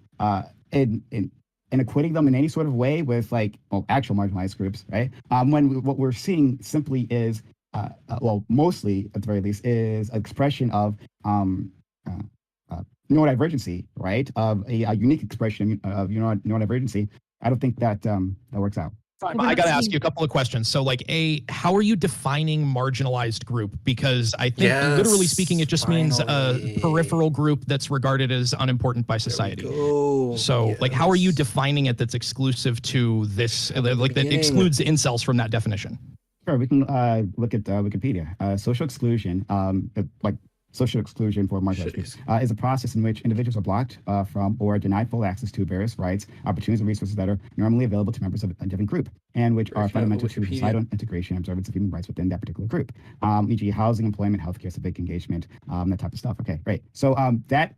and equating them in any sort of way with like actual marginalized groups, right? When what we're seeing simply is, mostly at the very least, is an expression of neurodivergency, right? Of a unique expression of neurodivergency. I don't think that that works out. I got to ask you a couple of questions. So, like, how are you defining marginalized group? Because I think, literally speaking, it just means a peripheral group that's regarded as unimportant by society. So, like, how are you defining it that's exclusive to this, like, that excludes the incels from that definition? Sure, we can look at Wikipedia. Social exclusion, social exclusion for marginalized groups is a process in which individuals are blocked from or denied full access to various rights, opportunities, and resources that are normally available to members of a different group, and which are fundamental to societal integration and observance of human rights within that particular group, e.g. housing, employment, healthcare, civic engagement, that type of stuff. Okay, great. So that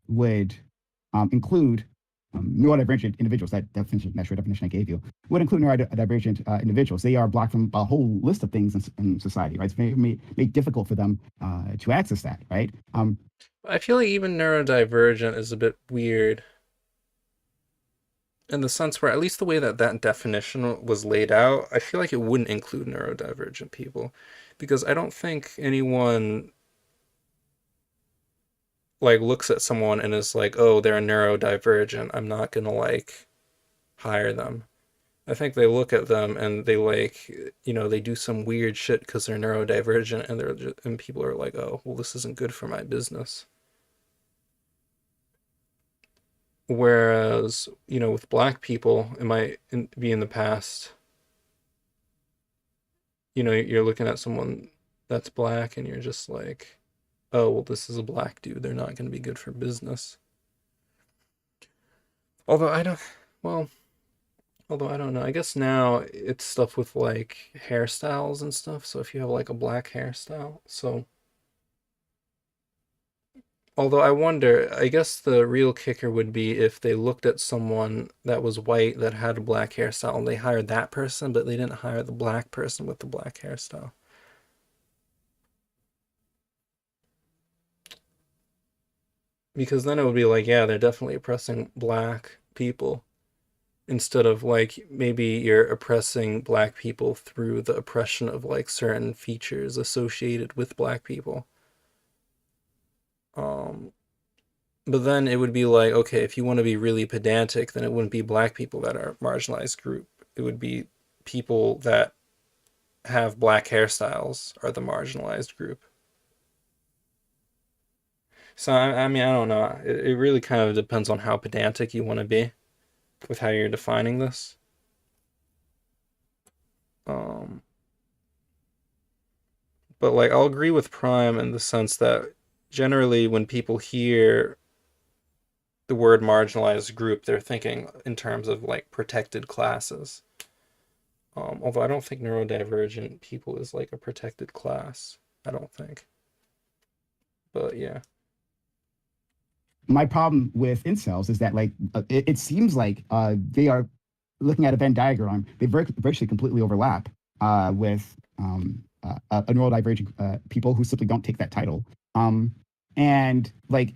would include neurodivergent individuals. That short definition I gave you would include neurodivergent individuals. They are blocked from a whole list of things in society, right? It's made difficult for them to access that, right? I feel like even neurodivergent is a bit weird in the sense where, at least the way that definition was laid out, I feel like it wouldn't include neurodivergent people, because I don't think anyone like looks at someone and is like, oh, they're neurodivergent, I'm not gonna like hire them. I think they look at them and they like, they do some weird shit because they're neurodivergent, and and people are like, oh, well, this isn't good for my business. Whereas, with black people, it might be in the past, you're looking at someone that's black and you're just like, oh, well, this is a black dude, they're not going to be good for business. Although Well, although I don't know. I guess now it's stuff with like hairstyles and stuff. So if you have like a black hairstyle, so although I wonder, I guess the real kicker would be if they looked at someone that was white that had a black hairstyle and they hired that person, but they didn't hire the black person with the black hairstyle. Because then it would be like, yeah, they're definitely oppressing black people. Instead of like maybe you're oppressing black people through the oppression of like certain features associated with black people. Um, but then it would be like, okay, if you want to be really pedantic, then it wouldn't be black people that are marginalized group. It would be people that have black hairstyles are the marginalized group. So I mean, I don't know. It really kind of depends on how pedantic you want to be with how you're defining this. But like I'll agree with Prime in the sense that generally when people hear the word marginalized group, they're thinking in terms of like protected classes. Although I don't think neurodivergent people is like a protected class. I don't think. But yeah. My problem with incels is that like it seems like they are looking at a Venn diagram. They virtually completely overlap with a neurodivergent people who simply don't take that title. And like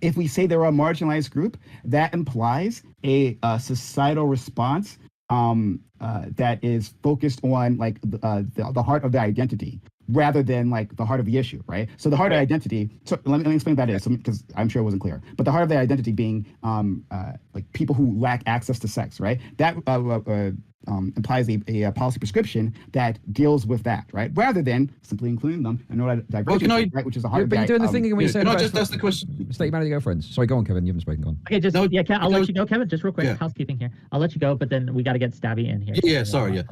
if we say they're a marginalized group, that implies a societal response that is focused on like the heart of the identity rather than like the heart of the issue, right? So the heart of identity. So let me explain what that is, because I'm sure it wasn't clear. But the heart of the identity being like people who lack access to sex, right? That implies a policy prescription that deals with that, right? Rather than simply including them and neurodivergent, right? Which is the heart of the. But you're doing the thing when you say. Can I just ask the question? State humanity girlfriends. Sorry, go on, Kevin. You haven't spoken. Go on. Okay, just No, I'll let you go, Kevin. Just real quick, housekeeping here. I'll let you go, but then we got to get Stabby in here. Yeah, sorry, yeah.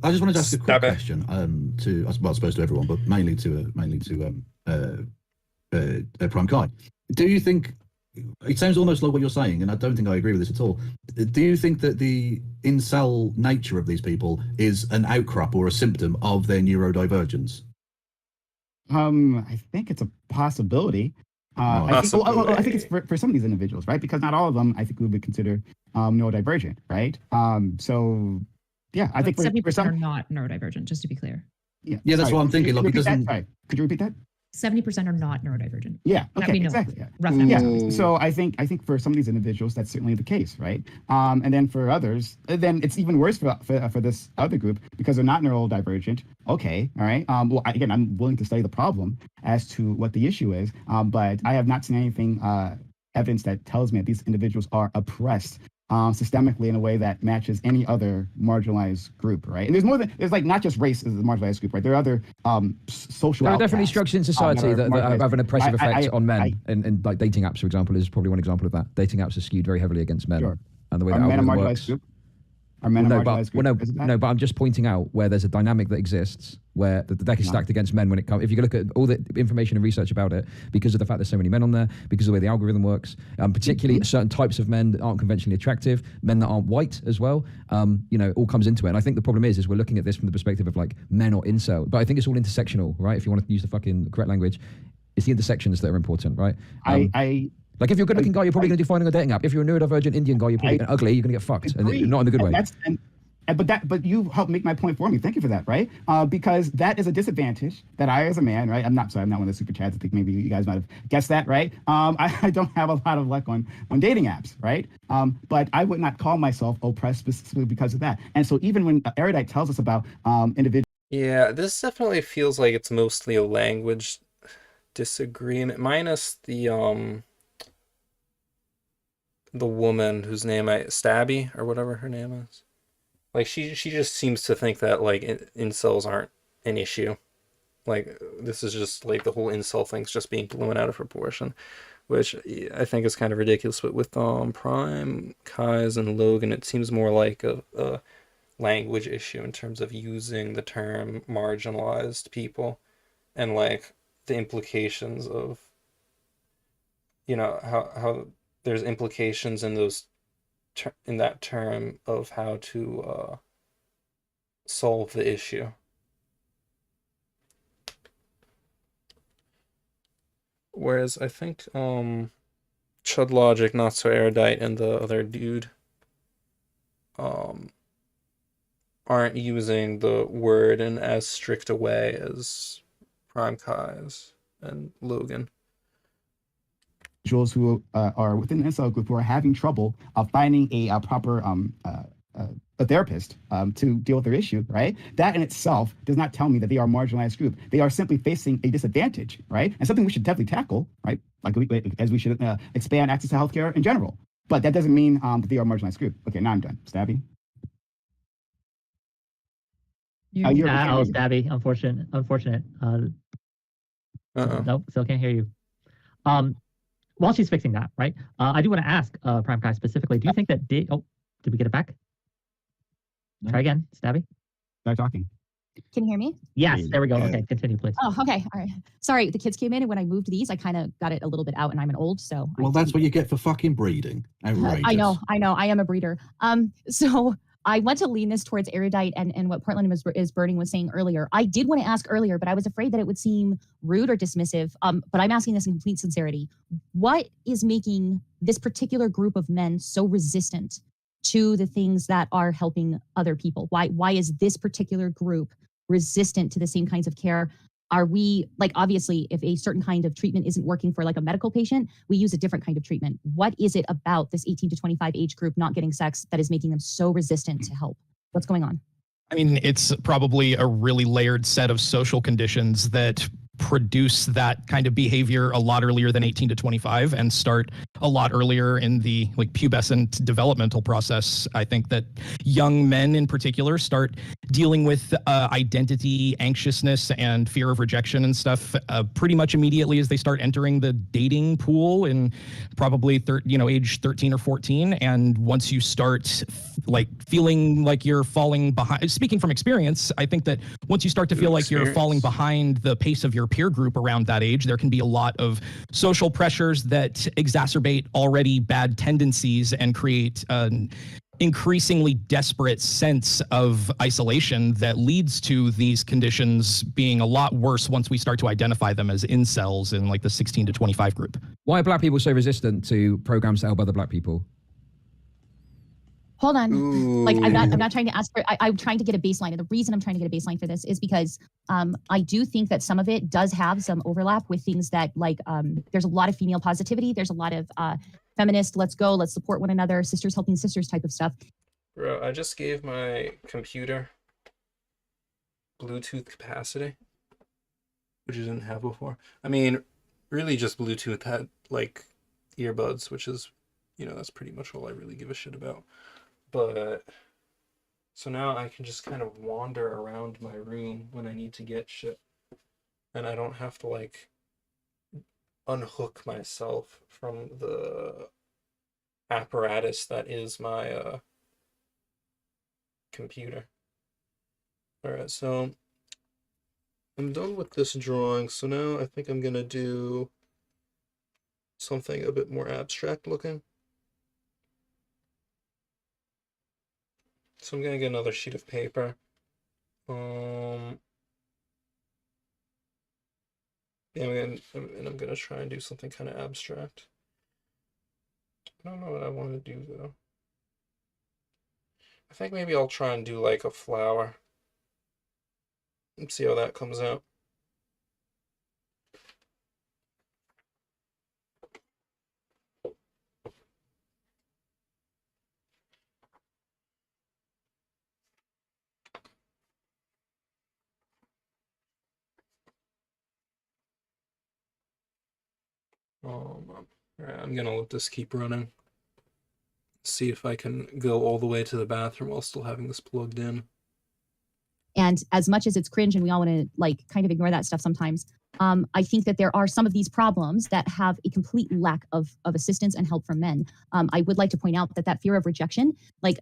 I just wanted to ask a quick question to, well, I suppose to everyone, but mainly to Prime Kai. Do you think it sounds almost like what you're saying, and I don't think I agree with this at all. Do you think that the incel nature of these people is an outcrop or a symptom of their neurodivergence? I think it's a possibility. I think it's for some of these individuals, right? Because not all of them, I think, we would consider neurodivergent, right? So, yeah, I think for some are not neurodivergent. Just to be clear. Yeah, that's what I'm thinking. Like, because could you repeat that? 70% are not neurodivergent. Yeah. Okay. Exactly. Yeah. Yeah. So I think for some of these individuals, that's certainly the case, right? And then for others, then it's even worse for this other group because they're not neurodivergent. Okay. All right. Well, again, I'm willing to study the problem as to what the issue is, but I have not seen anything evidence that tells me that these individuals are oppressed systemically in a way that matches any other marginalized group, right? And there's like not just race as a marginalized group, right? There are other social. There are definitely structures in society that have an oppressive effect on men, and like dating apps, for example, is probably one example of that. Dating apps are skewed very heavily against men, and the way that algorithm works. But I'm just pointing out where there's a dynamic that exists where the deck is stacked against men when it comes. If you look at all the information and research about it, because of the fact there's so many men on there, because of the way the algorithm works, particularly certain types of men that aren't conventionally attractive, men that aren't white as well, all comes into it. And I think the problem is we're looking at this from the perspective of like men or incel, but I think it's all intersectional, right? If you want to use the fucking correct language, it's the intersections that are important, right? Like if you're a good-looking guy, you're probably going to do fine on a dating app. If you're a neurodivergent Indian guy, you're probably ugly. You're going to get fucked, and not in a good way. But you helped make my point for me. Thank you for that, right? Because that is a disadvantage that I, as a man, right? I'm not one of the super chats. I think maybe you guys might have guessed that, right? I don't have a lot of luck on dating apps, right? But I would not call myself oppressed specifically because of that. And so even when Erudite tells us about individuals. Yeah, this definitely feels like it's mostly a language disagreement, minus the woman whose name Stabby or whatever her name is. Like she just seems to think that like incels aren't an issue. Like this is just like the whole incel thing's just being blown out of proportion, which I think is kind of ridiculous. But with Prime, Kai's, and Logan, it seems more like a language issue in terms of using the term marginalized people and like the implications of how there's implications in those in that term of how to solve the issue. Whereas I think ChudLogic, Not So Erudite, and the other dude aren't using the word in as strict a way as Prime Kai's and Logan. Individuals who are within the incel group who are having trouble finding a proper a therapist to deal with their issue, right? That in itself does not tell me that they are a marginalized group. They are simply facing a disadvantage, right? And something we should definitely tackle, right? As we should expand access to healthcare in general. But that doesn't mean that they are a marginalized group. Okay, now I'm done. Stabby. Stabby. Unfortunate. Nope, still can't hear you. While she's fixing that, right? I do want to ask Prime Kai specifically. Do you think that did we get it back? No. Try again, Stabby. Start talking. Can you hear me? Yes, there we go. Okay, continue, please. Oh, okay. All right. Sorry, the kids came in, and when I moved these, I kind of got it a little bit out, and I'm an old, so. Well, that's what you get for fucking breeding. Outrageous. I know. I am a breeder. So I want to lean this towards erudite and what Portland is Burning was saying earlier. I did want to ask earlier, but I was afraid that it would seem rude or dismissive. But I'm asking this in complete sincerity. What is making this particular group of men so resistant to the things that are helping other people? Why is this particular group resistant to the same kinds of care? Are we, like, obviously, if a certain kind of treatment isn't working for like a medical patient, we use a different kind of treatment. What is it about this 18 to 25 age group not getting sex that is making them so resistant to help? What's going on? I mean, it's probably a really layered set of social conditions that produce that kind of behavior a lot earlier than 18 to 25 and start a lot earlier in the like pubescent developmental process. I think that young men in particular start dealing with identity, anxiousness, and fear of rejection and stuff pretty much immediately as they start entering the dating pool in probably age 13 or 14. And once you start like feeling like you're falling behind, speaking from experience, I think that once you start to feel like you're falling behind the pace of your peer group around that age, there can be a lot of social pressures that exacerbate already bad tendencies and create an increasingly desperate sense of isolation that leads to these conditions being a lot worse once we start to identify them as incels in like the 16 to 25 group. Why are black people so resistant to programs to help other black people? Hold on. Ooh. Like I'm not trying to ask for, I'm trying to get a baseline. And the reason I'm trying to get a baseline for this is because I do think that some of it does have some overlap with things that like, there's a lot of female positivity. There's a lot of feminist, let's go, let's support one another, sisters helping sisters type of stuff. Bro, I just gave my computer Bluetooth capacity, which I didn't have before. I mean, really just Bluetooth had like earbuds, which is, that's pretty much all I really give a shit about. But so now I can just kind of wander around my room when I need to get shit. And I don't have to like unhook myself from the apparatus that is my computer. Alright, so I'm done with this drawing. So now I think I'm gonna do something a bit more abstract looking. So I'm gonna get another sheet of paper. Yeah, I'm gonna try and do something kind of abstract. I don't know what I want to do though. I think maybe I'll try and do like a flower. Let's see how that comes out. Alright, I'm gonna let this keep running. See if I can go all the way to the bathroom while still having this plugged in. And as much as it's cringe and we all want to like kind of ignore that stuff sometimes, I think that there are some of these problems that have a complete lack of assistance and help from men. I would like to point out that fear of rejection, like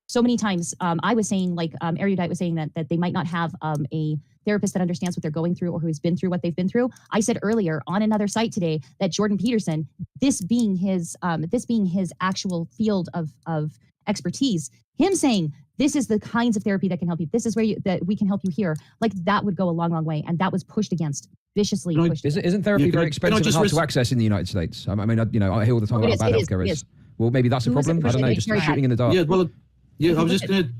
so many times I was saying, like Erudite was saying that they might not have a therapist that understands what they're going through or who's been through what they've been through. I said earlier on another site today that Jordan Peterson, this being his actual field of expertise, him saying this is the kinds of therapy that can help you. This is where that we can help you here. Like that would go a long, long way, and that was pushed against, viciously pushed. Isn't therapy very expensive and hard to access in the United States? I mean, I hear all the time about how bad healthcare is. Well, maybe that's a problem. I don't know. Just shooting in the dark. Yeah, well, I was just going to.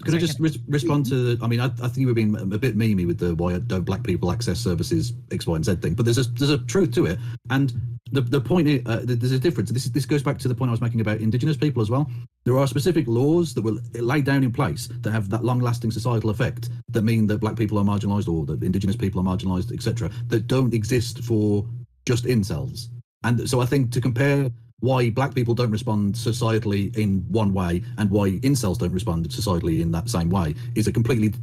Could I just respond to? I mean, I think you were being a bit memey with the why don't black people access services X, Y, and Z thing. But there's a truth to it, and the point is, there's a difference. This goes back to the point I was making about Indigenous people as well. There are specific laws that were laid down in place that have that long-lasting societal effect that mean that black people are marginalised or that Indigenous people are marginalised, etc. That don't exist for just incels. And so I think to compare why black people don't respond societally in one way and why incels don't respond societally in that same way is a completely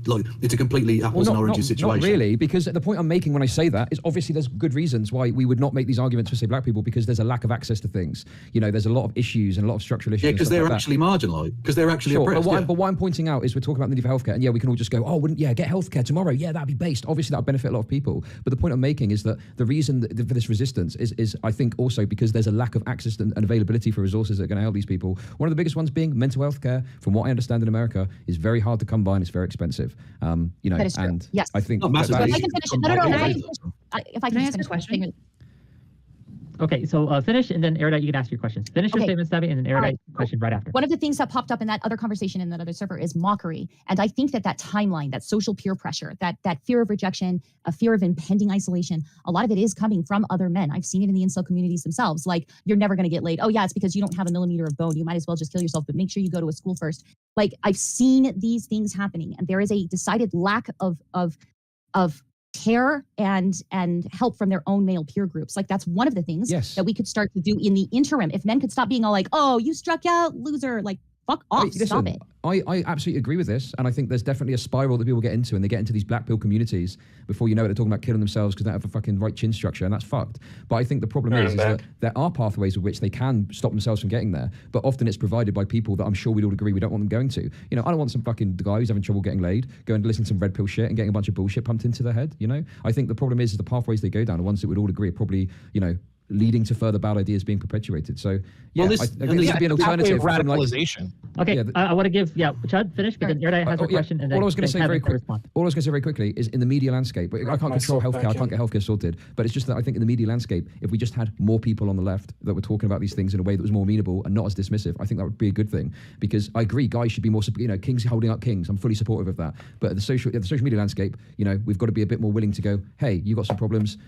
apples and oranges situation. Not really, because the point I'm making when I say that is obviously there's good reasons why we would not make these arguments for, say, black people, because there's a lack of access to things. There's a lot of issues and a lot of structural issues. Yeah, because they're actually marginalised, because they're actually oppressed. But what I'm pointing out is we're talking about the need for healthcare, and we can all just go, get healthcare tomorrow. Yeah, that'd be based. Obviously, that would benefit a lot of people. But the point I'm making is that the reason for this resistance is I think also because there's a lack of access and availability for resources that are going to help these people. One of the biggest ones being mental health care, from what I understand in America, is very hard to come by and it's very expensive. That is true. And yes. I think if I can finish, if I can ask a question? Okay, so finish, and then Erudite, you can ask your questions. Finish your statement, Stabby, and then Erudite question right after. One of the things that popped up in that other conversation in that other server is mockery. And I think that timeline, that social peer pressure, that fear of rejection, a fear of impending isolation, a lot of it is coming from other men. I've seen it in the incel communities themselves. Like, you're never going to get laid. Oh yeah, it's because you don't have a millimeter of bone. You might as well just kill yourself, but make sure you go to a school first. Like, I've seen these things happening, and there is a decided lack of care and help from their own male peer groups. Like, that's one of the things that we could start to do in the interim. If men could stop being all like, oh, you struck out, loser, like, fuck off, stop it. I absolutely agree with this, and I think there's definitely a spiral that people get into, and they get into these black pill communities before you know it, they're talking about killing themselves because they have a fucking right chin structure, and that's fucked. But I think the problem is that there are pathways with which they can stop themselves from getting there, but often it's provided by people that I'm sure we'd all agree we don't want them going to. I don't want some fucking guy who's having trouble getting laid going to listen to some red pill shit and getting a bunch of bullshit pumped into their head. I think the problem is the pathways they go down are ones that we'd all agree are probably, leading to further bad ideas being perpetuated. So I think this should be an alternative of radicalization. Okay, I want to give Chud finish, but then Erudite has a question, and then all I was going to say very quickly is in the media landscape. I can't control healthcare. I can't get healthcare sorted. But it's just that I think in the media landscape, if we just had more people on the left that were talking about these things in a way that was more amenable and not as dismissive, I think that would be a good thing. Because I agree, guys should be more, kings holding up kings. I'm fully supportive of that. But at the social media landscape, we've got to be a bit more willing to go, hey, you got some problems.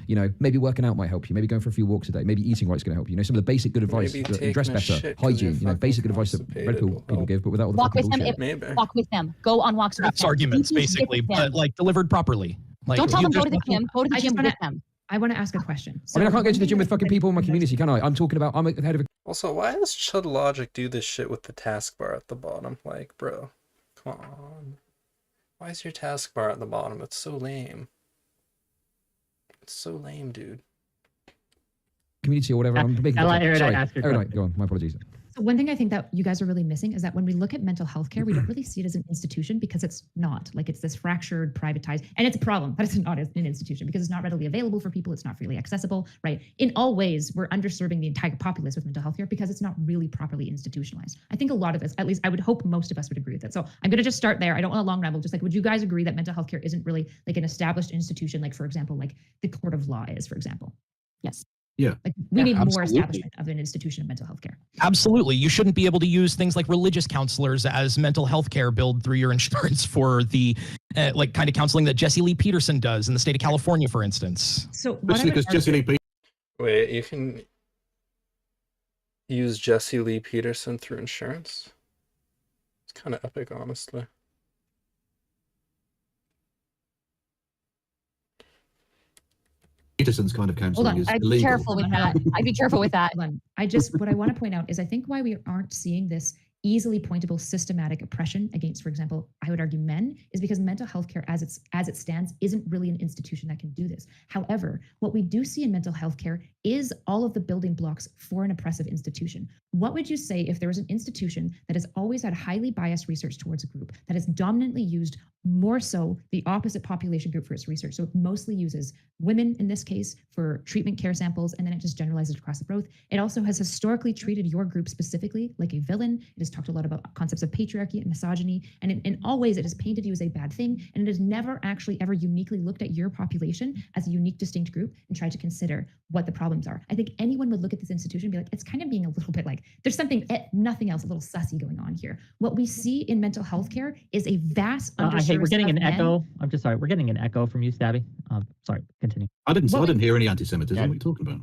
Maybe working out might help you. Maybe going for a few walks a day. Maybe eating right's going to help you. Some of the basic good advice, dress better, hygiene, basic good advice that red pill people give, but without all the walk with them. Walk with them. Go on walks with them. That's arguments, basically, but like delivered properly. Like, don't tell them go to the gym. Go to the gym with them. I want to ask a question. So, I can't go to the gym with fucking people in my community, can I? I'm talking about, I'm the head of a... Also, why does ChudLogic do this shit with the taskbar at the bottom? Like, bro, come on. Why is your taskbar at the bottom? It's so lame. It's so lame, dude. Community or whatever. I'm making I'll let Erudite ask her. Erudite, go on. My apologies. So one thing I think that you guys are really missing is that when we look at mental health care, we don't really see it as an institution because it's not. Like, it's this fractured, privatized, and it's a problem, but it's not an institution because it's not readily available for people. It's not freely accessible, right? In all ways, we're underserving the entire populace with mental health care because it's not really properly institutionalized. I think a lot of us, at least I would hope most of us would agree with that. So I'm going to just start there. I don't want a long ramble. Just like, would you guys agree that mental health care isn't really like an established institution, like, for example, like the court of law is, for example? Yes. Yeah. Like, we need more establishment of an institution of mental health care. Absolutely. You shouldn't be able to use things like religious counselors as mental health care billed through your insurance for the like kind of counseling that Jesse Lee Peterson does in the state of California, for instance. So because Jesse Lee Peterson... Wait, you can use Jesse Lee Peterson through insurance? It's kind of epic, honestly. Peterson's kind of counseling is I'd illegal. be careful with that. I'd be careful with that. What I want to point out is I think why we aren't seeing this easily pointable systematic oppression against, for example, I would argue men, is because mental health care as it stands isn't really an institution that can do this. However, what we do see in mental health care is all of the building blocks for an oppressive institution. What would you say if there was an institution that has always had highly biased research towards a group, that has dominantly used more so the opposite population group for its research? So it mostly uses women in this case for treatment care samples, and then it just generalizes across the growth. It also has historically treated your group specifically like a villain. It has talked a lot about concepts of patriarchy and misogyny, and in all ways it has painted you as a bad thing, and it has never actually ever uniquely looked at your population as a unique, distinct group and tried to consider what the problems are. I think anyone would look at this institution and be like, it's kind of being a little bit like, there's something, nothing else, a little sussy going on here. What we see in mental health care is a vast underservice. We're getting an echo. I'm just sorry. We're getting an echo from you, Stabby. Sorry, continue. I didn't hear any anti-Semitism. What are you talking about?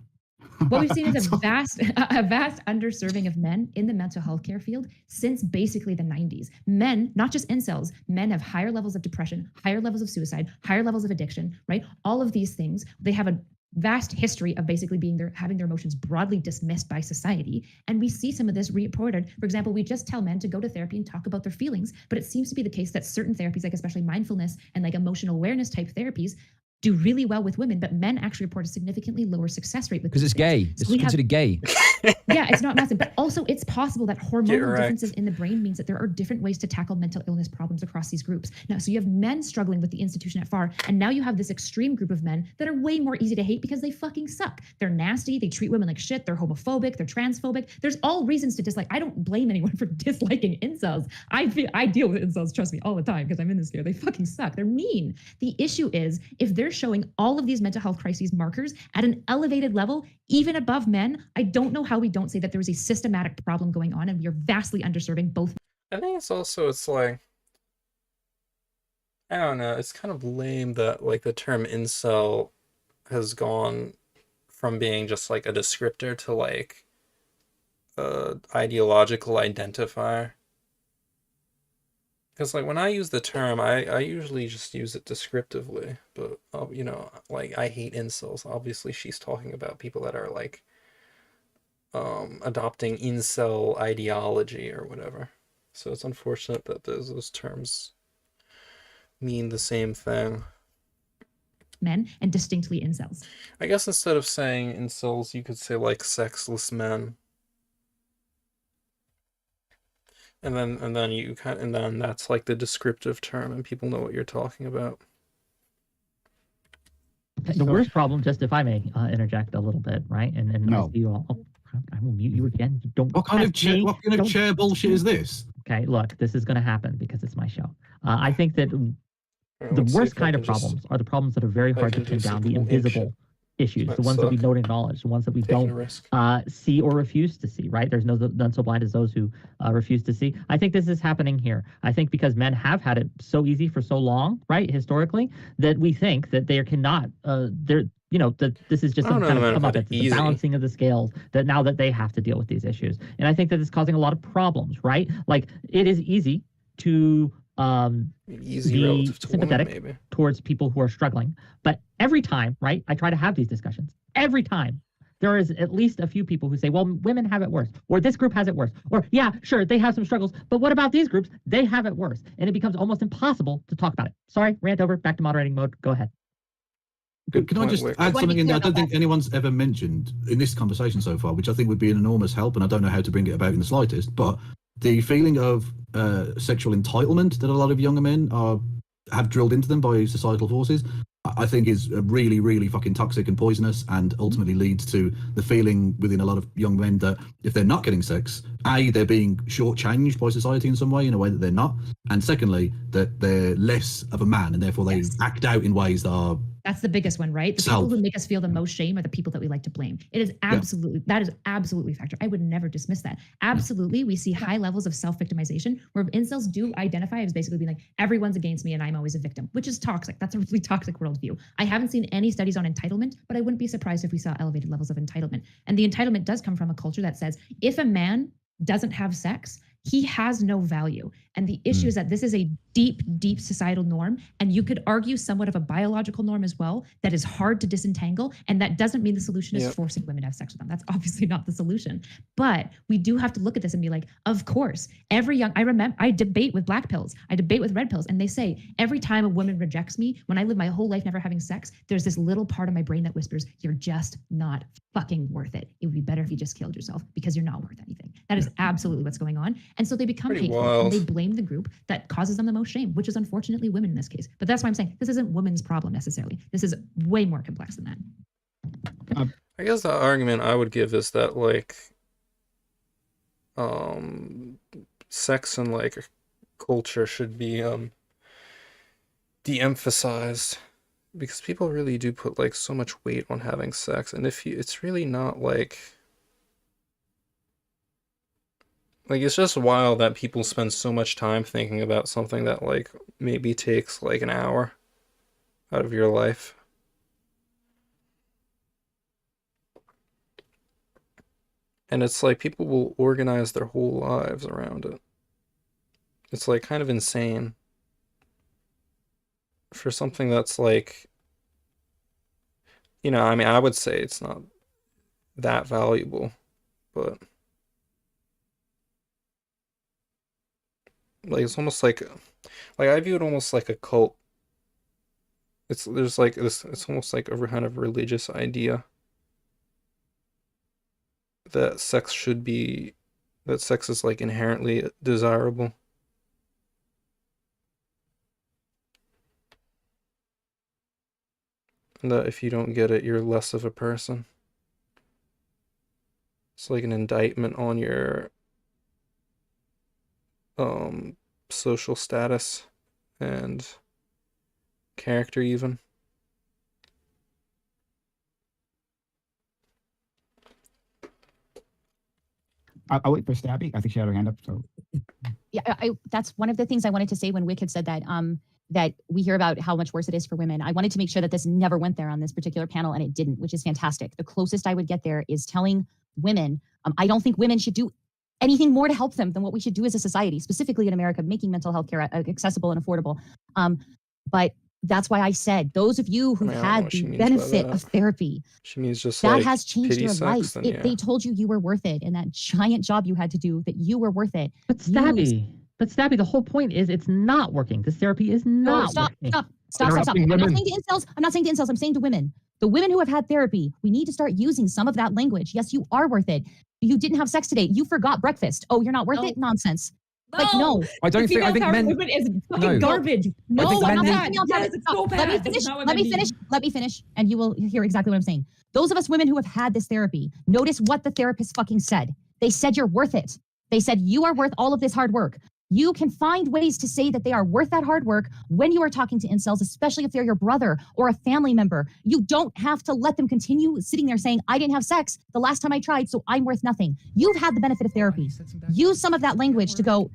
What we've seen is a vast underserving of men in the mental health care field since basically the 90s. Men, not just incels, men have higher levels of depression, higher levels of suicide, higher levels of addiction, right? All of these things, they have a vast history of basically having their emotions broadly dismissed by society. And we see some of this reported. For example, we just tell men to go to therapy and talk about their feelings, but it seems to be the case that certain therapies, like especially mindfulness and like emotional awareness type therapies, do really well with women, but men actually report a significantly lower success rate with because it's gay. It's considered gay. Yeah, it's not massive, but also it's possible that hormonal differences in the brain means that there are different ways to tackle mental illness problems across these groups. Now, so you have men struggling with the institution at far, and now you have this extreme group of men that are way more easy to hate because they fucking suck. They're nasty. They treat women like shit. They're homophobic. They're transphobic. There's all reasons to dislike. I don't blame anyone for disliking incels. I deal with incels, trust me, all the time because I'm in this sphere. They fucking suck. They're mean. The issue is if they're showing all of these mental health crises markers at an elevated level, even above men, I don't know how we don't say that there is a systematic problem going on and we are vastly underserving both. I think it's like, I don't know, it's kind of lame that like the term incel has gone from being just like a descriptor to like a ideological identifier. Because like when I use the term, I usually just use it descriptively, but you know, like I hate incels. Obviously she's talking about people that are like adopting incel ideology or whatever. So it's unfortunate that those terms mean the same thing. Men and distinctly incels. I guess instead of saying incels, you could say like sexless men. And then that's like the descriptive term, and people know what you're talking about. The worst problem, just if I may interject a little bit, right? And no. I see you all. Oh, I will mute you again. What kind of chair bullshit is this? Okay, look, this is going to happen because it's my show. I think that the worst kind of problems are the problems that are very hard to pin down, the invisible issues, the ones that we don't acknowledge, the ones that we don't see or refuse to see, right? There's none so blind as those who refuse to see. I think this is happening here. I think because men have had it so easy for so long, right, historically, that we think that they cannot, that this is just some kind of come up. It's the balancing of the scales that now that they have to deal with these issues. And I think that it's causing a lot of problems, right? Like it is easy to be sympathetic towards people who are struggling. But every time, right, I try to have these discussions, every time there is at least a few people who say, well, women have it worse, or this group has it worse, or yeah, sure, they have some struggles, but what about these groups? They have it worse. And it becomes almost impossible to talk about it. Sorry, rant over, back to moderating mode. Go ahead. Can I just add something in there? I don't think anyone's ever mentioned in this conversation so far, which I think would be an enormous help, and I don't know how to bring it about in the slightest, but the feeling of sexual entitlement that a lot of younger men have drilled into them by societal forces, I think is really, really fucking toxic and poisonous, and ultimately leads to the feeling within a lot of young men that if they're not getting sex, A, they're being shortchanged by society in some way, in a way that they're not, and secondly, that they're less of a man, and therefore they act out in ways that are... That's the biggest one, right? The people who make us feel the most shame are the people that we like to blame. It is absolutely, that is absolutely a factor. I would never dismiss that. Absolutely, we see high levels of self-victimization where incels do identify as basically being like, everyone's against me and I'm always a victim, which is toxic. That's a really toxic worldview. I haven't seen any studies on entitlement, but I wouldn't be surprised if we saw elevated levels of entitlement. And the entitlement does come from a culture that says, if a man doesn't have sex, he has no value. And the issue is that this is a deep, deep societal norm. And you could argue somewhat of a biological norm as well that is hard to disentangle. And that doesn't mean the solution is forcing women to have sex with them. That's obviously not the solution. But we do have to look at this and be like, of course, I debate with black pills, I debate with red pills. And they say, every time a woman rejects me, when I live my whole life never having sex, there's this little part of my brain that whispers, you're just not fucking worth it. It would be better if you just killed yourself because you're not worth anything. That is absolutely what's going on. And so they become hateful and they blame the group that causes them the most shame, which is unfortunately women in this case. But that's why I'm saying this isn't women's problem necessarily. This is way more complex than that. I guess the argument I would give is that like sex and like culture should be de-emphasized, because people really do put like so much weight on having sex, and it's really not like it's just wild that people spend so much time thinking about something that like maybe takes like an hour out of your life. And it's like people will organize their whole lives around it. It's like kind of insane for something that's like, I mean, I would say it's not that valuable, but like it's almost like I view it almost like a cult. It's almost like a kind of religious idea that sex is like inherently desirable. And that if you don't get it, you're less of a person. It's like an indictment on your social status and character even. I'll wait for Stabby. I think she had her hand up. So yeah, that's one of the things I wanted to say when Wick had said that that we hear about how much worse it is for women. I wanted to make sure that this never went there on this particular panel, and it didn't, which is fantastic. The closest I would get there is telling women, I don't think women should do anything more to help them than what we should do as a society, specifically in America, making mental health care accessible and affordable. But that's why I said, those of you who've had the benefit of therapy, she means just that like has changed your life. Then, yeah. They told you were worth it, and that giant job you had to do, that you were worth it. But Stabby, the whole point is it's not working. This therapy is not working. Stop. I'm not saying to incels. I'm saying to women. The women who have had therapy, we need to start using some of that language. Yes, you are worth it. You didn't have sex today. You forgot breakfast. Oh, you're not worth it? Nonsense. Like, no. I think men is fucking garbage. No, I'm not saying Let Let me finish, and you will hear exactly what I'm saying. Those of us women who have had this therapy, notice what the therapist fucking said. They said you're worth it. They said you are worth all of this hard work. You can find ways to say that they are worth that hard work when you are talking to incels, especially if they're your brother or a family member. You don't have to let them continue sitting there saying, I didn't have sex the last time I tried, so I'm worth nothing. You've had the benefit of therapy. Use some of that language to go,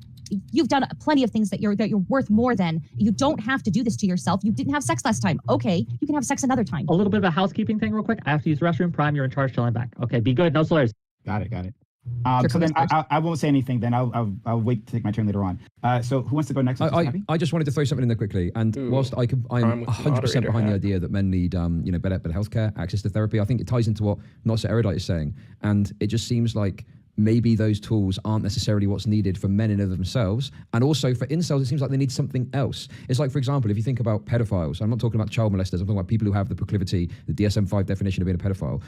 you've done plenty of things that you're worth more than. You don't have to do this to yourself. You didn't have sex last time. Okay, you can have sex another time. A little bit of a housekeeping thing real quick. I have to use the restroom. Prime, you're in charge till I'm back. Okay, be good. No slurs. Got it. So then I won't say anything. Then I'll wait to take my turn later on. So who wants to go next? I just wanted to throw something in there quickly. And whilst I'm 100% behind the idea that men need better healthcare, access to therapy, I think it ties into what Not So Erudite is saying. And it just seems like maybe those tools aren't necessarily what's needed for men in and of themselves. And also for incels, it seems like they need something else. It's like, for example, if you think about pedophiles, I'm not talking about child molesters, I'm talking about people who have the proclivity, the DSM-5 definition of being a pedophile.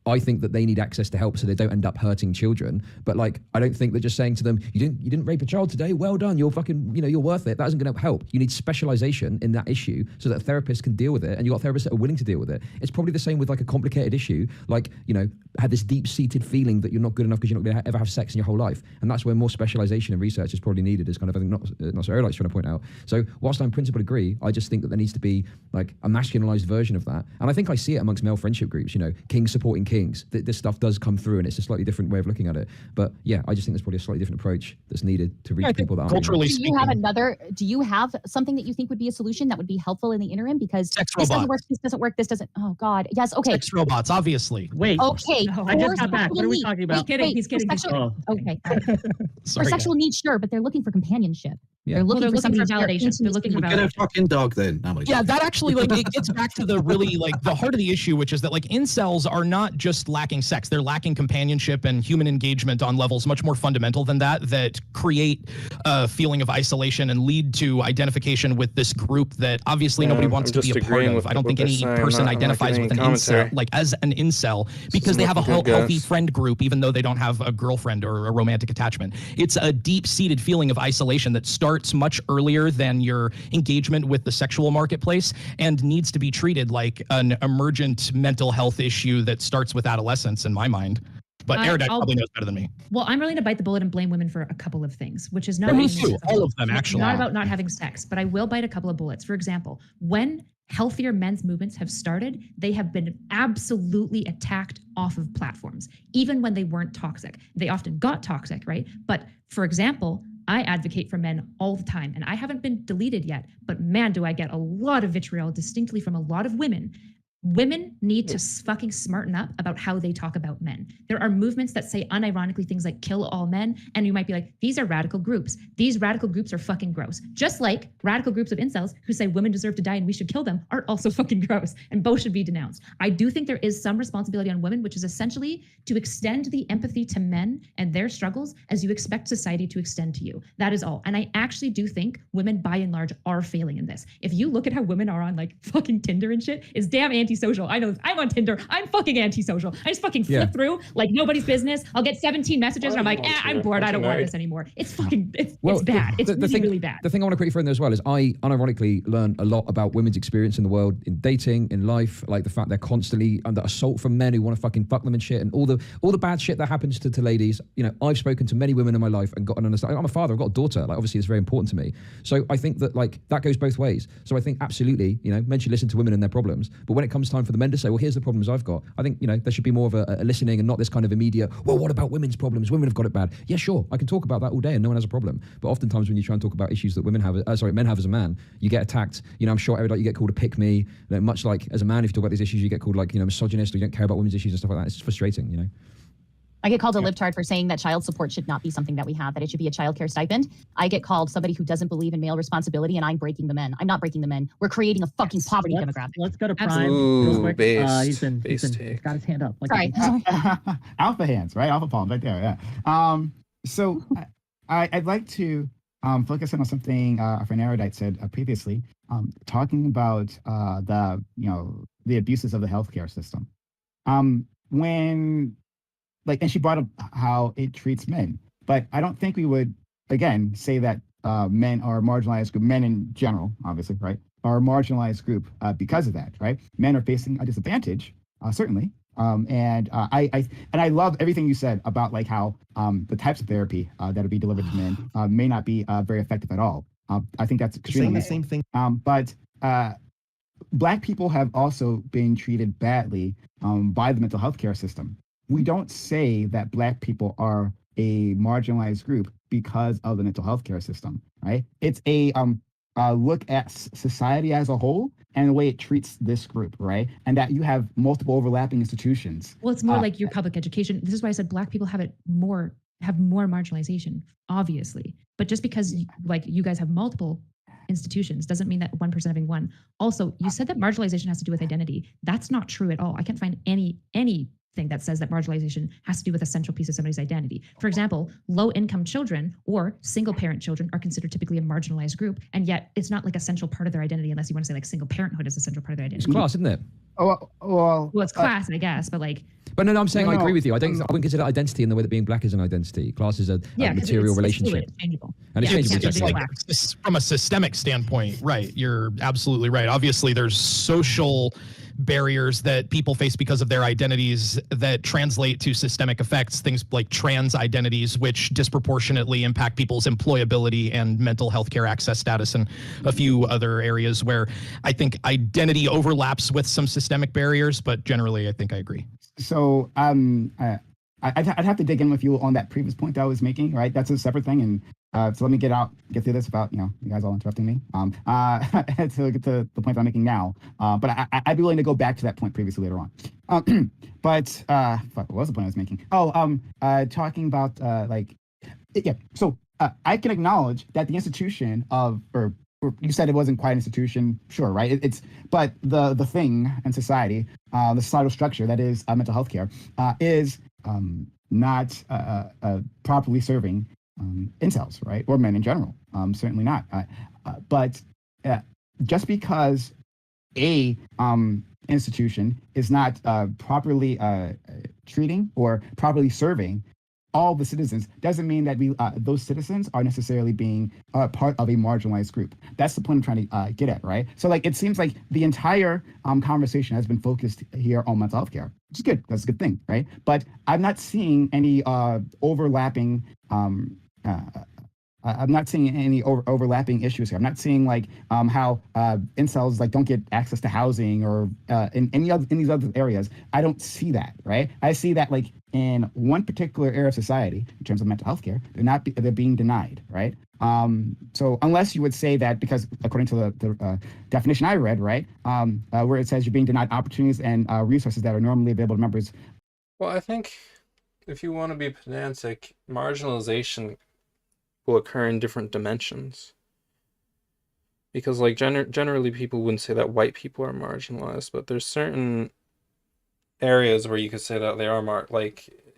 I think that they need access to help so they don't end up hurting children. But like, I don't think that just saying to them, you didn't rape a child today, well done, you're fucking, you're worth it. That isn't going to help. You need specialization in that issue so that therapists can deal with it, and you got therapists that are willing to deal with it. It's probably the same with like a complicated issue, like, had this deep-seated feeling that you're not good enough because you're not going to ever have sex in your whole life. And that's where more specialization and research is probably needed, is kind of, I think, not so Erudite's trying to point out. So whilst I in principle agree, I just think that there needs to be like a masculinized version of that. And I think I see it amongst male friendship groups, kings supporting kings, beings, this stuff does come through, and it's a slightly different way of looking at it. But yeah, I just think there's probably a slightly different approach that's needed to reach people that aren't. Culturally Do speaking, do you have something that you think would be a solution that would be helpful in the interim? Because sex this doesn't robots. work, this doesn't work, this doesn't. Oh God, yes, okay. Sex robots, obviously. Wait. Okay. No. I just for got back. What are we sexual talking needs- about? He's kidding. He's for kidding. sexual- okay. Sorry, For sexual needs, sure, but they're looking for companionship. Yeah. They're looking They're for looking for somebody to share validation. They're looking for intimacy. Get a fucking dog then. Emily. Yeah, that actually like it gets back to the really like the heart of the issue, which is that like incels are not just lacking sex; they're lacking companionship and human engagement on levels much more fundamental than that create a feeling of isolation and lead to identification with this group that obviously nobody wants to be a part of. I don't think any person identifies with an incel, like as an incel, because they have a healthy friend group, even though they don't have a girlfriend or a romantic attachment. It's a deep-seated feeling of isolation that starts much earlier than your engagement with the sexual marketplace and needs to be treated like an emergent mental health issue that starts with adolescence, in my mind. But Erudite probably knows better than me. Well, I'm willing to bite the bullet and blame women for a couple of things, which is not Me even- too. All of them, It's actually. not about not having sex, but I will bite a couple of bullets. For example, when healthier men's movements have started, they have been absolutely attacked off of platforms, even when they weren't toxic. They often got toxic, right? But for example, I advocate for men all the time, and I haven't been deleted yet, but man, do I get a lot of vitriol distinctly from a lot of women. Women need to fucking smarten up about how they talk about men. There are movements that say unironically things like kill all men, and you might be like, these are radical groups. These radical groups are fucking gross. Just like radical groups of incels who say women deserve to die and we should kill them are also fucking gross, and both should be denounced. I do think there is some responsibility on women, which is essentially to extend the empathy to men and their struggles as you expect society to extend to you. That is all. And I actually do think women by and large are failing in this. If you look at how women are on like fucking Tinder and shit, it's damn antisocial. I know I'm on Tinder. I'm fucking antisocial. I just fucking flip through like nobody's business. I'll get 17 messages and I'm like, I'm bored. I don't want this anymore. It's fucking, it's bad. It's really bad. The thing I want to quickly throw in there as well is I unironically learn a lot about women's experience in the world, in dating, in life, like the fact they're constantly under assault from men who want to fucking fuck them and shit, and all the bad shit that happens to ladies. You know, I've spoken to many women in my life and got an understanding. I'm a father. I've got a daughter. Like, obviously, it's very important to me. So I think that like that goes both ways. So I think absolutely, you know, men should listen to women and their problems. But when it comes time for the men to say, well, here's the problems I've got, I think, you know, there should be more of a listening and not this kind of immediate, well, what about women's problems? Women have got it bad. Yeah, sure, I can talk about that all day and no one has a problem. But oftentimes when you try and talk about issues that men have as a man, you get attacked. You know, I'm sure you get called a pick me. You know, much like as a man, if you talk about these issues, you get called like, you know, misogynist, or you don't care about women's issues and stuff like that. It's frustrating, you know. I get called a libtard for saying that child support should not be something that we have, that it should be a child care stipend. I get called somebody who doesn't believe in male responsibility, and I'm breaking the men. I'm not breaking the men. We're creating a fucking poverty demographic. Let's go to Prime Absolutely. real quick. Based He's got his hand up. Like Sorry. Alpha hands, right? Alpha palms right there. Yeah. So I'd like to focus on something our friend Erudite said previously, talking about the abuses of the healthcare system. And she brought up how it treats men, but I don't think we would again say that men are a marginalized group. Men in general, obviously, right, are a marginalized group because of that, right? Men are facing a disadvantage, certainly. And I love everything you said about like how the types of therapy that would be delivered to men may not be very effective at all. I think that's extremely the same thing. But Black people have also been treated badly by the mental health care system. We don't say that Black people are a marginalized group because of the mental health care system, right? It's a look at society as a whole and the way it treats this group, right? And that you have multiple overlapping institutions. Well, it's more like your public education. This is why I said Black people have more marginalization, obviously. But just because you guys have multiple institutions doesn't mean that one person having one. Also, you said that marginalization has to do with identity. That's not true at all. I can't find anything that says that marginalization has to do with a central piece of somebody's identity. For example, low-income children or single-parent children are considered typically a marginalized group, and yet it's not like a central part of their identity unless you want to say like single parenthood is a central part of their identity. It's class, isn't it? Well, It's class, I guess, but like. But no, I'm saying I agree with you. I wouldn't consider identity in the way that being Black is an identity. Class is a material relationship. It's changeable. And it's changeable. It's like from a systemic standpoint, right? You're absolutely right. Obviously, there's social barriers that people face because of their identities that translate to systemic effects, things like trans identities, which disproportionately impact people's employability and mental health care access status, and a few other areas where I think identity overlaps with some systemic barriers, but generally I think I agree. So I'd have to dig in with you on that previous point that I was making, right? That's a separate thing. And so let me get through this without, you guys all interrupting me. To get to the point I'm making now. But I'd be willing to go back to that point previously later on. But what was the point I was making? Oh, talking about yeah. So I can acknowledge that the institution of, or you said it wasn't quite an institution, sure, right? But the thing in society, the societal structure that is mental health care, is not properly serving incels, right, or men in general. Certainly not. But just because a institution is not properly treating or properly serving all the citizens doesn't mean that those citizens are necessarily being part of a marginalized group. That's the point I'm trying to get at, right? So it seems like the entire conversation has been focused here on mental health care, which is good. That's a good thing, right? But I'm not seeing any overlapping I'm not seeing any overlapping issues here. I'm not seeing how incels don't get access to housing or in these other areas. I don't see that, right? I see that in one particular area of society, in terms of mental health care, they're being denied, right? So unless you would say that, because according to the definition I read, right, where it says you're being denied opportunities and resources that are normally available to members. Well, I think if you want to be pedantic, marginalization will occur in different dimensions, because generally people wouldn't say that white people are marginalized, but there's certain areas where you could say that they are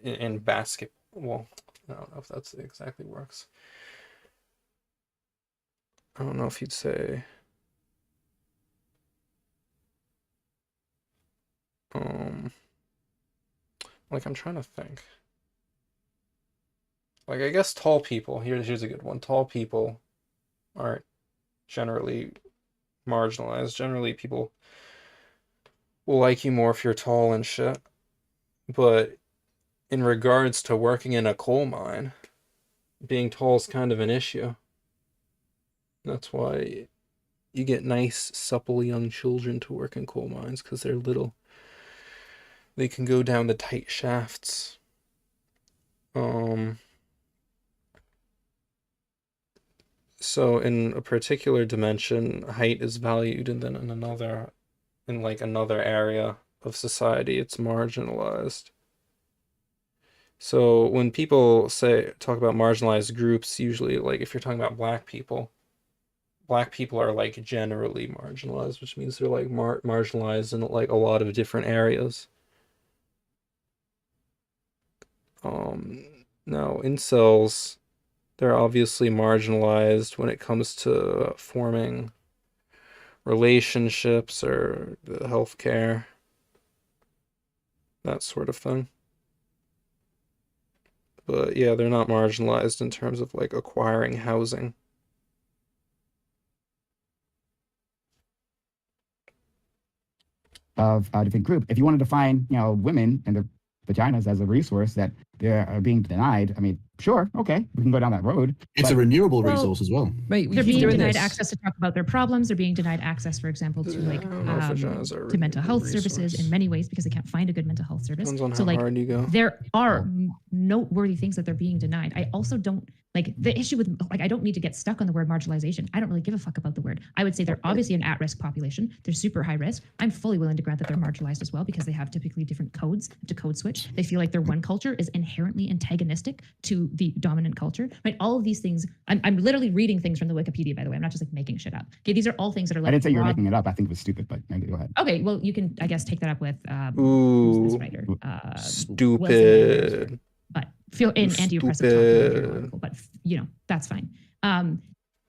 in basketball. Well, I don't know if that's exactly works. I don't know if you'd say I'm trying to think. I guess tall people, here's a good one. Tall people aren't generally marginalized. Generally, people will like you more if you're tall and shit. But in regards to working in a coal mine, being tall is kind of an issue. That's why you get nice, supple young children to work in coal mines, because they're little. They can go down the tight shafts. So in a particular dimension, height is valued, and then in another area of society, it's marginalized. So when people talk about marginalized groups, usually if you're talking about black people are generally marginalized, which means they're marginalized in a lot of different areas. Now incels, they're obviously marginalized when it comes to forming relationships or the healthcare, that sort of thing. But yeah, they're not marginalized in terms of acquiring housing. Of a different group. If you want to define, women and their vaginas as a resource that they're being denied, I mean, sure, okay, we can go down that road. It's a renewable resource as well. Mate, they're being denied access to talk about their problems. They're being denied access, for example, to to mental health services in many ways, because they can't find a good mental health service. Depends on how hard you go. There are noteworthy things that they're being denied. I also don't the issue with I don't need to get stuck on the word marginalization. I don't really give a fuck about the word. I would say they're obviously an at-risk population. They're super high risk. I'm fully willing to grant that they're marginalized as well, because they have typically different codes to code switch. They feel like their one culture is inherently antagonistic to the dominant culture. Right? All of these things. I'm literally reading things from the Wikipedia, by the way. I'm not just making shit up. Okay, these are all things that are I didn't say you were making it up. I think it was stupid, but maybe go ahead. Okay, well, you can, I guess, take that up with who's this writer? Stupid. But feel in anti-oppressive article, but that's fine.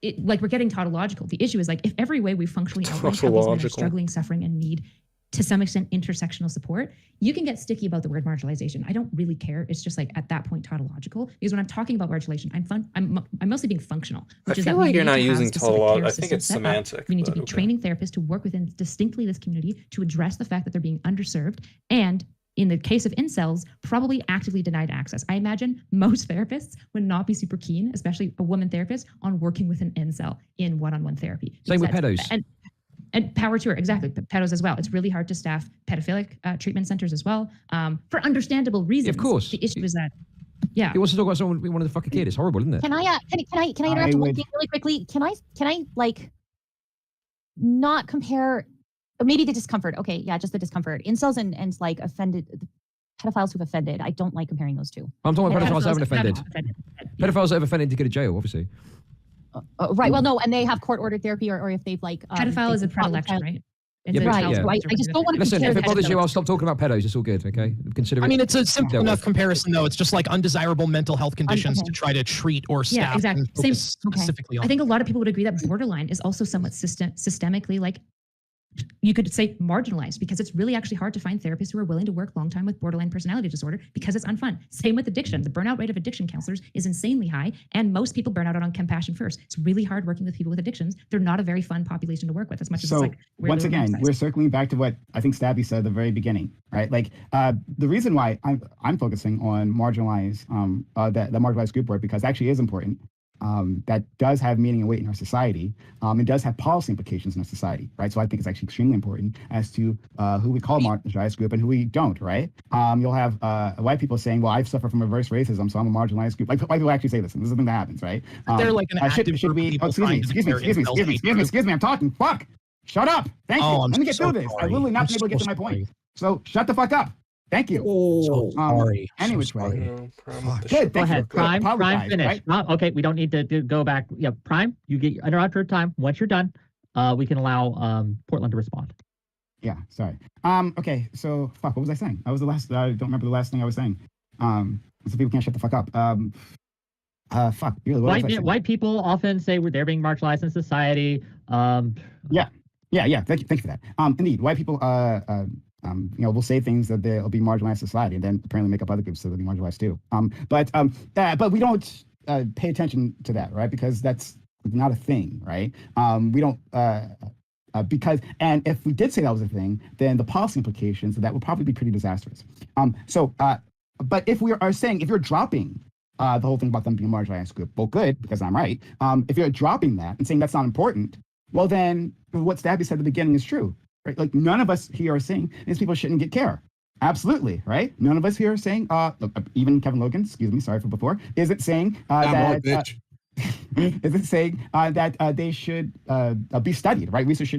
We're getting tautological. The issue is if every way we functionally outline how these men are struggling, suffering, and need to some extent intersectional support, you can get sticky about the word marginalization. I don't really care. It's just at that point tautological, because when I'm talking about marginalization, I'm mostly being functional. Which is that you're not using tautological. I think it's semantic. We need to be training therapists to work within distinctly this community to address the fact that they're being underserved, and in the case of incels, probably actively denied access. I imagine most therapists would not be super keen, especially a woman therapist, on working with an incel in one-on-one therapy. Same with pedos. And power to her, exactly. Pedos as well. It's really hard to staff pedophilic treatment centers as well, for understandable reasons. Of course. The issue is that, yeah. He wants to talk about someone we wanted to fuck a kid. It's horrible, isn't it? Can I interrupt one thing really quickly? Can I like not compare, or maybe the discomfort? Okay, yeah, just the discomfort. Incels and like offended pedophiles who've offended. I don't like comparing those two. I'm talking about pedophiles that haven't offended. Yeah. Pedophiles that have offended to go to jail, obviously. Right. Well, no, and they have court-ordered therapy, or if they've like pedophile is a predilection, right? Yeah, right. yeah. So I just don't want to Listen, if it bothers you, pedophiles. I'll stop talking about pedos. It's all good, okay? Consider it. I mean, it's a simple dealt enough with. comparison, though. It's just like undesirable mental health conditions Okay. to try to treat or staff. Yeah, exactly. and focus Okay. specifically on. I think a lot of people would agree that borderline is also somewhat systemically, like, you could say marginalized, because it's really actually hard to find therapists who are willing to work long time with borderline personality disorder because it's unfun. Same with addiction. The burnout rate of addiction counselors is insanely high, and most people burn out on compassion first. It's really hard working with people with addictions. They're not a very fun population to work with, as much as So it's like once again, we're circling back to what I think Stabby said at the very beginning, right? Like the reason why I'm focusing on marginalized the marginalized group work, because it actually is important. That does have meaning and weight in our society. It does have policy implications in our society, right? So I think it's actually extremely important as to who we call marginalized group and who we don't, right? You'll have white people saying, well, I've suffered from reverse racism, so I'm a marginalized group. Like white people actually say this, and this is something that happens, right? They're like an active should group of we, people excuse me, trying to declare incels excuse me, I'm talking, fuck, shut up, thank you, I'm let me get so through this. sorry. I've literally not I'm been able to get so to my point. sorry. So shut the fuck up, thank you. So sorry. Anyway, So sorry. good, Go thank you. ahead, Prime. Prime, Apologize, finish. right? Okay, we don't need to go back. Yeah, Prime, you get uninterrupted time. Once you're done, we can allow Portland to respond. Yeah, sorry. Okay, so fuck, what was I saying? I don't remember the last thing I was saying. So people can't shut the fuck up. Fuck, really, what was I saying? White people often say they're being marginalized in society. Yeah, thank you for that. Indeed, white people, will say things that they'll be marginalized in society, and then apparently make up other groups so they'll be marginalized too. But we don't pay attention to that, right? Because that's not a thing, right? We don't. Because if we did say that was a thing, then the policy implications of that would probably be pretty disastrous. But if we are saying, if you're dropping the whole thing about them being a marginalized group, well, good, because I'm right. If you're dropping that and saying that's not important, well, then what Stabby said at the beginning is true, right? Like none of us here are saying these people shouldn't get care. Absolutely, right? None of us here are saying, even Kevin Logan, excuse me, sorry for before, isn't saying that. Is it saying that they should be studied, right? Research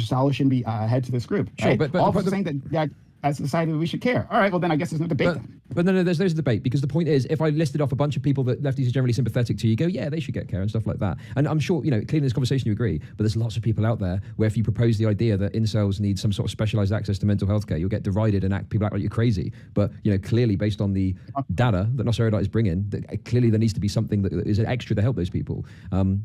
scholars shouldn't be head to this group, right? Sure, but all of us are saying that as a society we should care. All right, well then I guess there's no debate then. But no, there's a debate, because the point is, if I listed off a bunch of people that lefties are generally sympathetic to, you go, yeah, they should get care and stuff like that. And I'm sure, clearly in this conversation you agree, but there's lots of people out there where if you propose the idea that incels need some sort of specialized access to mental health care, you'll get derided and people act like you're crazy. But, clearly based on the data that Nasser is bringing, clearly there needs to be something that is extra to help those people.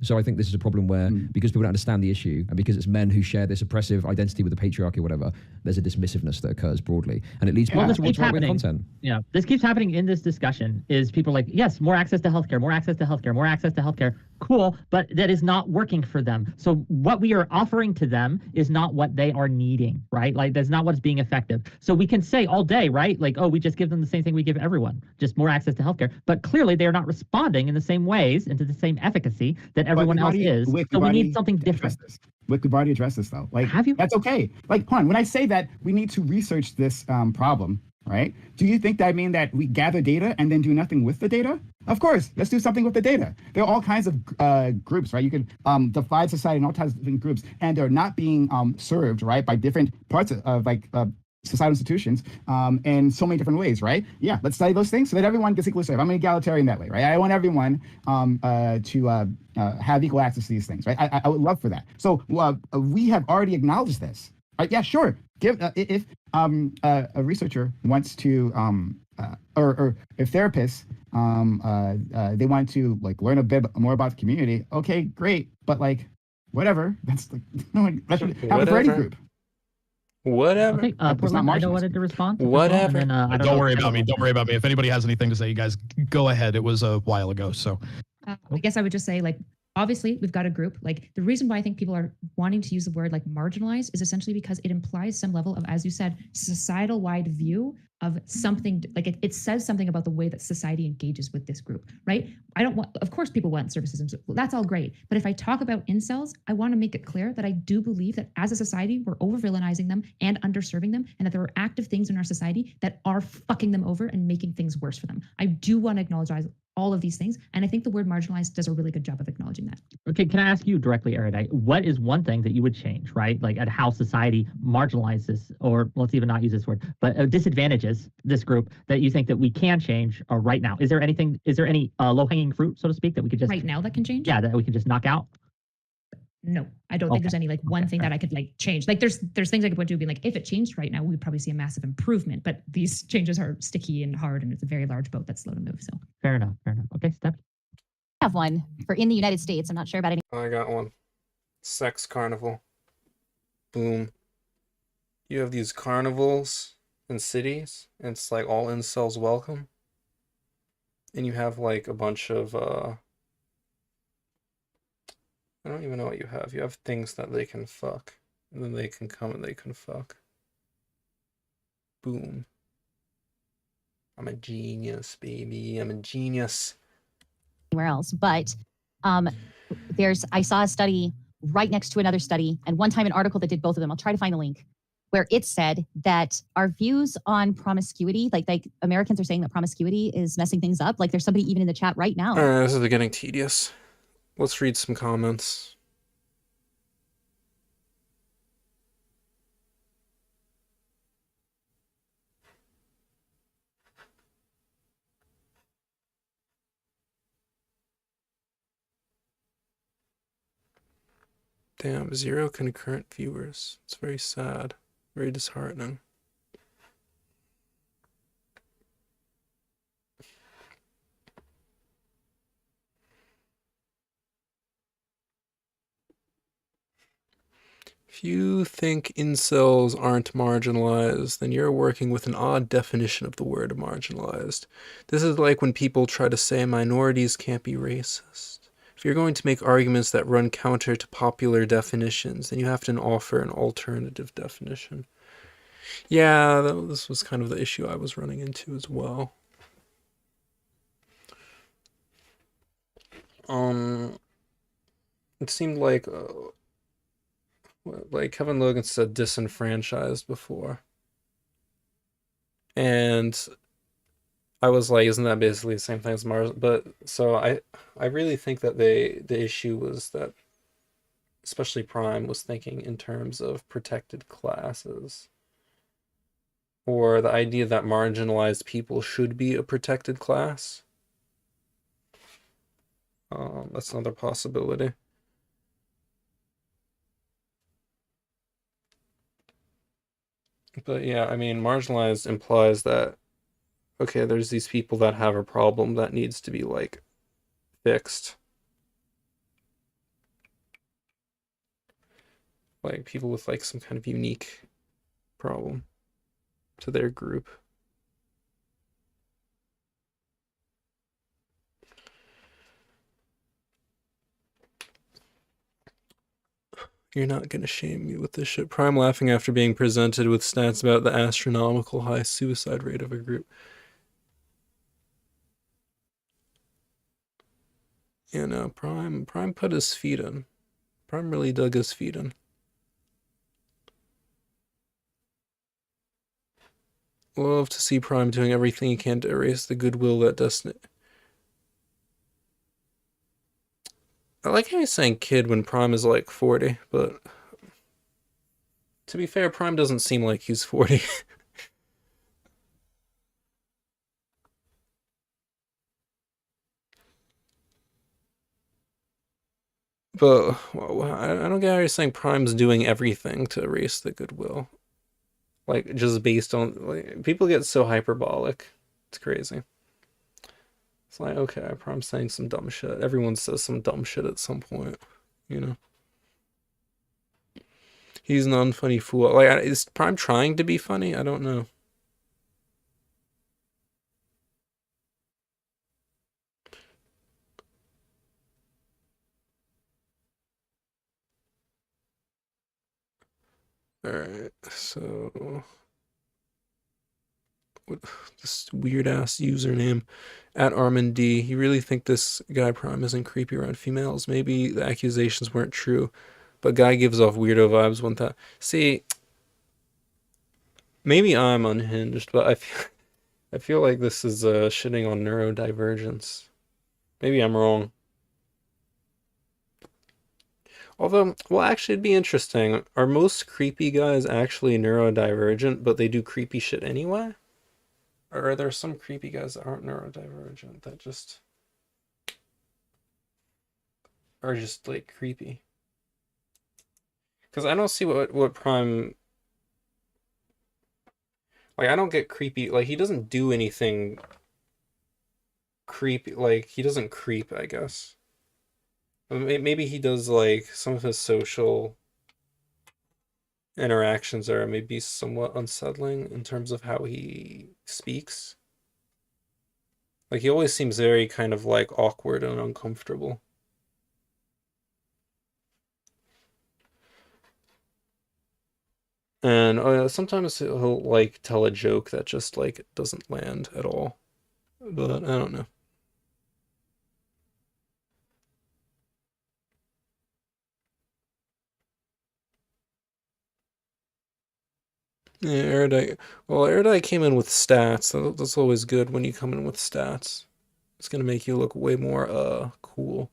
So I think this is a problem where, because people don't understand the issue, and because it's men who share this oppressive identity with the patriarchy or whatever, there's a dismissiveness that occurs broadly. And it leads people this to keeps right-wing happening. content. Yeah, this keeps happening in this discussion. Is people like, yes, more access to healthcare, more access to healthcare, more access to healthcare. Cool, but that is not working for them. So what we are offering to them is not what they are needing, right? Like that's not what's being effective. So we can say all day, right? Like, oh, we just give them the same thing we give everyone, just more access to healthcare. But clearly they are not responding in the same ways and to the same efficacy that everyone else is. So we need something different. We've already addressed this though. Like, have you? That's okay. Like, hold on. When I say that we need to research this problem, right? Do you think that mean that we gather data and then do nothing with the data? Of course, let's do something with the data. There are all kinds of groups, right? You could divide society in all kinds of different groups, and they're not being served, right, by different parts of societal institutions in so many different ways, right? Yeah, let's study those things so that everyone gets equally served. I'm an egalitarian that way, right? I want everyone to have equal access to these things, right? I would love for that. So we have already acknowledged this. Yeah, sure. If a researcher wants to, or if therapists, they want to learn a bit more about the community. Okay, great, but whatever. That's that should happen for any group. Whatever. Okay, Portland, I wanted to respond. Whatever. And then, Don't worry about me. Don't worry about me. If anybody has anything to say, you guys go ahead. It was a while ago, so. I guess I would just say, obviously we've got a group. The reason why I think people are wanting to use the word marginalized is essentially because it implies some level of, as you said, societal wide view of something like it says something about the way that society engages with this group, right? I don't want, of course, people want services. That's all great. But if I talk about incels, I want to make it clear that I do believe that as a society, we're over villainizing them and underserving them, and that there are active things in our society that are fucking them over and making things worse for them. I do want to acknowledge all of these things. And I think the word marginalized does a really good job of acknowledging that. Okay, can I ask you directly, Erudite, what is one thing that you would change, right? Like at how society marginalizes, or let's even not use this word, but disadvantages this group that you think that we can change right now? Is there any low-hanging fruit, so to speak, that we could just... Right now that can change? Yeah, that we can just knock out? No, I don't think there's any like one thing that I could like change. Like there's things I could point to being like, if it changed right now, we'd probably see a massive improvement. But these changes are sticky and hard, and it's a very large boat that's slow to move. So fair enough. Okay, Steph. I have one for in the United States. I'm not sure about any. I got one. Sex carnival. Boom. You have these carnivals in cities, and it's like all incels welcome. And you have like a bunch of I don't even know what you have. You have things that they can fuck. And then they can come and they can fuck. Boom. I'm a genius, baby. I'm a genius. Anywhere else, but I saw a study right next to another study, and one time an article that did both of them. I'll try to find the link, where it said that our views on promiscuity, like Americans are saying that promiscuity is messing things up. Like there's somebody even in the chat right now. Alright, this is getting tedious. Let's read some comments. Damn, 0 concurrent viewers. It's very sad. Very disheartening. If you think incels aren't marginalized, then you're working with an odd definition of the word marginalized. This is like when people try to say minorities can't be racist. If you're going to make arguments that run counter to popular definitions, then you have to offer an alternative definition. Yeah, this was kind of the issue I was running into as well. It seemed like Kevin Logan said disenfranchised before. And I was like, isn't that basically the same thing as Mars? But so I really think that the issue was that especially Prime was thinking in terms of protected classes. Or the idea that marginalized people should be a protected class. That's another possibility. But yeah, I mean, marginalized implies that, okay, there's these people that have a problem that needs to be, like, fixed. Like, people with, like, some kind of unique problem to their group. You're not gonna shame me with this shit. Prime laughing after being presented with stats about the astronomical high suicide rate of a group. You know, Prime put his feet in. Prime really dug his feet in. Love to see Prime doing everything he can to erase the goodwill that Destiny... I like how he's saying kid when Prime is like 40, but to be fair, Prime doesn't seem like he's 40. But well, I don't get how you're saying Prime's doing everything to erase the goodwill. Like, just based on... Like, people get so hyperbolic. It's crazy. It's like, okay, Prime's saying some dumb shit. Everyone says some dumb shit at some point, you know? He's an unfunny fool. Like, is Prime trying to be funny? I don't know. Alright, so... this weird ass username at Armin D. You really think this guy Prime isn't creepy around females? Maybe the accusations weren't true, but guy gives off weirdo vibes one time. See, maybe I'm unhinged, but I feel like this is shitting on neurodivergence. Maybe I'm wrong. Although, well, actually, it'd be interesting. Are most creepy guys actually neurodivergent, but they do creepy shit anyway? Or are there some creepy guys that aren't neurodivergent that just are just like creepy? Because I don't see what Prime, like, I don't get creepy. Like, he doesn't do anything creepy. Like, he doesn't creep, I guess. Maybe he does, like, some of his social interactions are maybe somewhat unsettling in terms of how he speaks. Like, he always seems very kind of, like, awkward and uncomfortable. And sometimes he'll, like, tell a joke that just, like, doesn't land at all. But I don't know. Yeah, Erudite. Well, Erudite came in with stats. That's always good when you come in with stats. It's gonna make you look way more, cool.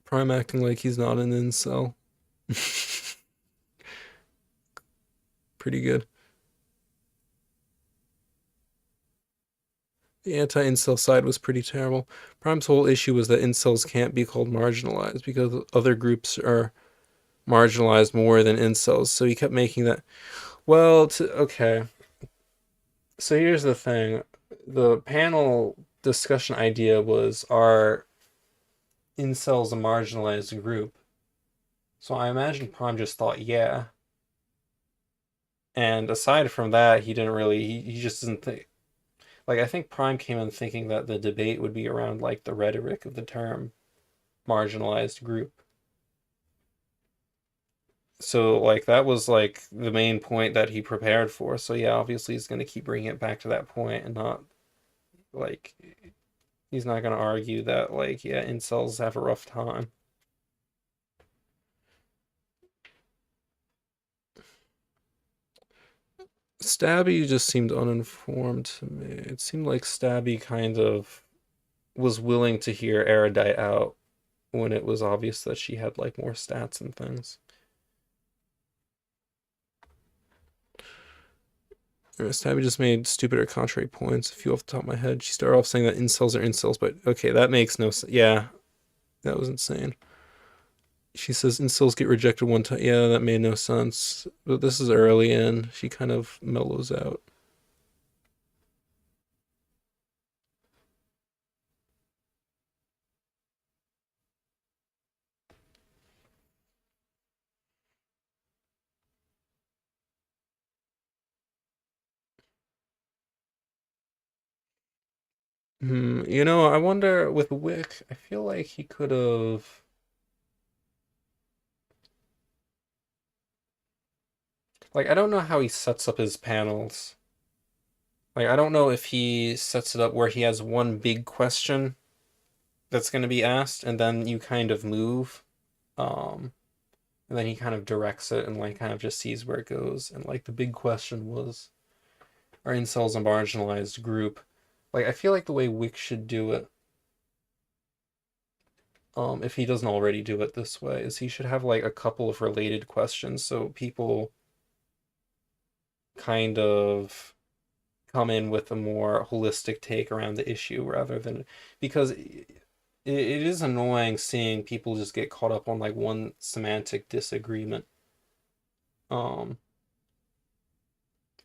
Prime acting like he's not an incel. Pretty good. The anti-incel side was pretty terrible. Prime's whole issue was that incels can't be called marginalized because other groups are marginalized more than incels. So he kept making that. Well, okay. So here's the thing. The panel discussion idea was, are incels a marginalized group? So I imagine Prime just thought, yeah. And aside from that, he didn't really, he just didn't think, like, I think Prime came in thinking that the debate would be around, like, the rhetoric of the term marginalized group. So, like, that was, like, the main point that he prepared for. So, yeah, obviously he's going to keep bringing it back to that point and not, like, he's not going to argue that, like, yeah, incels have a rough time. Stabby just seemed uninformed to me. It seemed like Stabby kind of was willing to hear Erudite out when it was obvious that she had, like, more stats and things. Stabby just made stupid or contrary points. A few off the top of my head. She started off saying that incels are incels, but okay, that makes no sense. Yeah, that was insane. She says incels get rejected one time. Yeah, that made no sense. But this is early in. She kind of mellows out. You know, I wonder with Wick, I feel like he could have. Like, I don't know how he sets up his panels. Like, I don't know if he sets it up where he has one big question that's going to be asked, and then you kind of move. And then he kind of directs it and, like, kind of just sees where it goes. And, like, the big question was, are incels a marginalized group? Like, I feel like the way Wick should do it, if he doesn't already do it this way, is he should have, like, a couple of related questions so people kind of come in with a more holistic take around the issue rather than, because it is annoying seeing people just get caught up on, like, one semantic disagreement, or,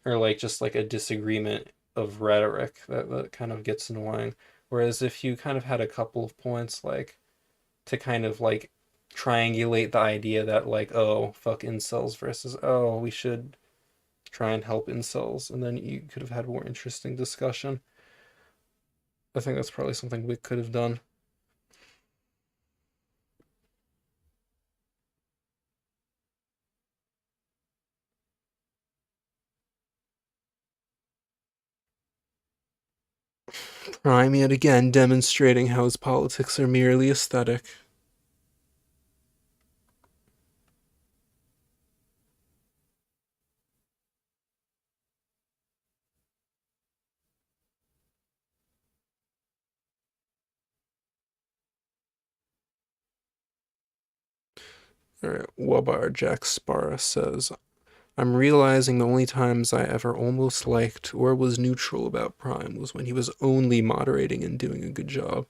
like, just, like, a disagreement of rhetoric that kind of gets annoying. Whereas if you kind of had a couple of points, like, to kind of, like, triangulate the idea that, like, oh, fuck incels versus, oh, we should try and help incels, and then you could have had a more interesting discussion. I think that's probably something we could have done. Prime yet again demonstrating how his politics are merely aesthetic. Alright, Wabar Jack Sparra says, I'm realizing the only times I ever almost liked or was neutral about Prime was when he was only moderating and doing a good job,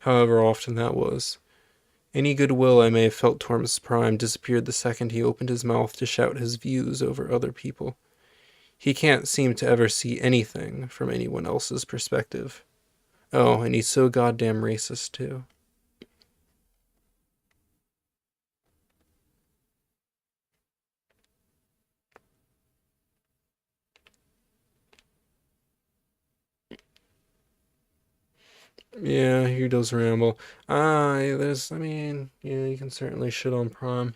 however often that was. Any goodwill I may have felt towards Prime disappeared the second he opened his mouth to shout his views over other people. He can't seem to ever see anything from anyone else's perspective. Oh, and he's so goddamn racist, too. Yeah, he does ramble. I mean, yeah, you can certainly shit on Prime.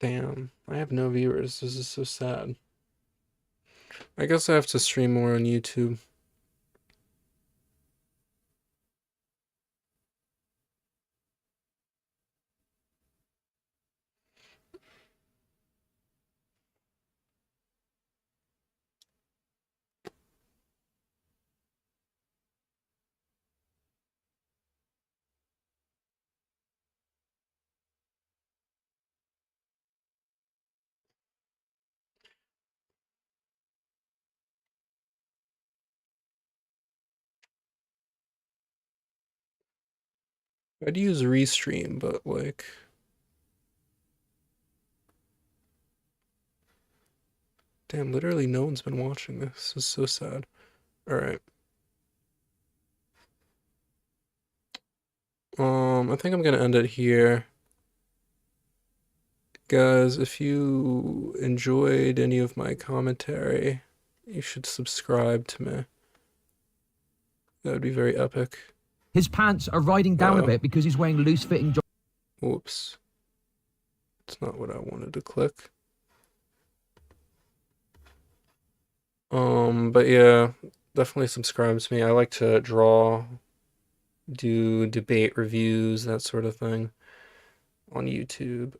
Damn, I have no viewers. This is so sad. I guess I have to stream more on YouTube. I'd use Restream, but like... Damn, literally no one's been watching this. This is so sad. Alright. I think I'm gonna end it here. Guys, if you enjoyed any of my commentary, you should subscribe to me. That would be very epic. His pants are riding down a bit because he's wearing loose-fitting. Whoops. It's not what I wanted to click. But yeah, definitely subscribe to me. I like to draw, do debate reviews, that sort of thing on YouTube.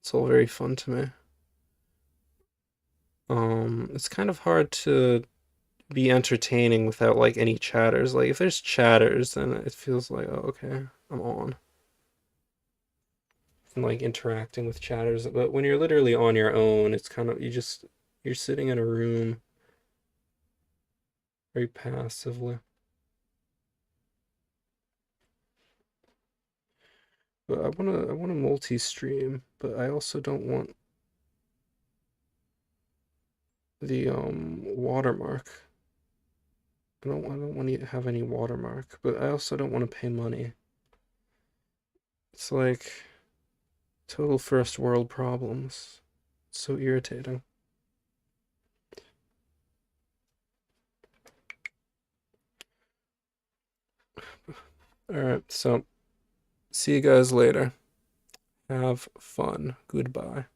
It's all very fun to me. It's kind of hard to be entertaining without like any chatters. Like if there's chatters, then it feels like, oh, okay, I'm on. And like interacting with chatters. But when you're literally on your own, it's kind of, you're sitting in a room very passively. But I wanna multi-stream, but I also don't want the watermark. I don't want to have any watermark, but I also don't want to pay money. It's like total first world problems. It's so irritating. Alright, so see you guys later. Have fun. Goodbye.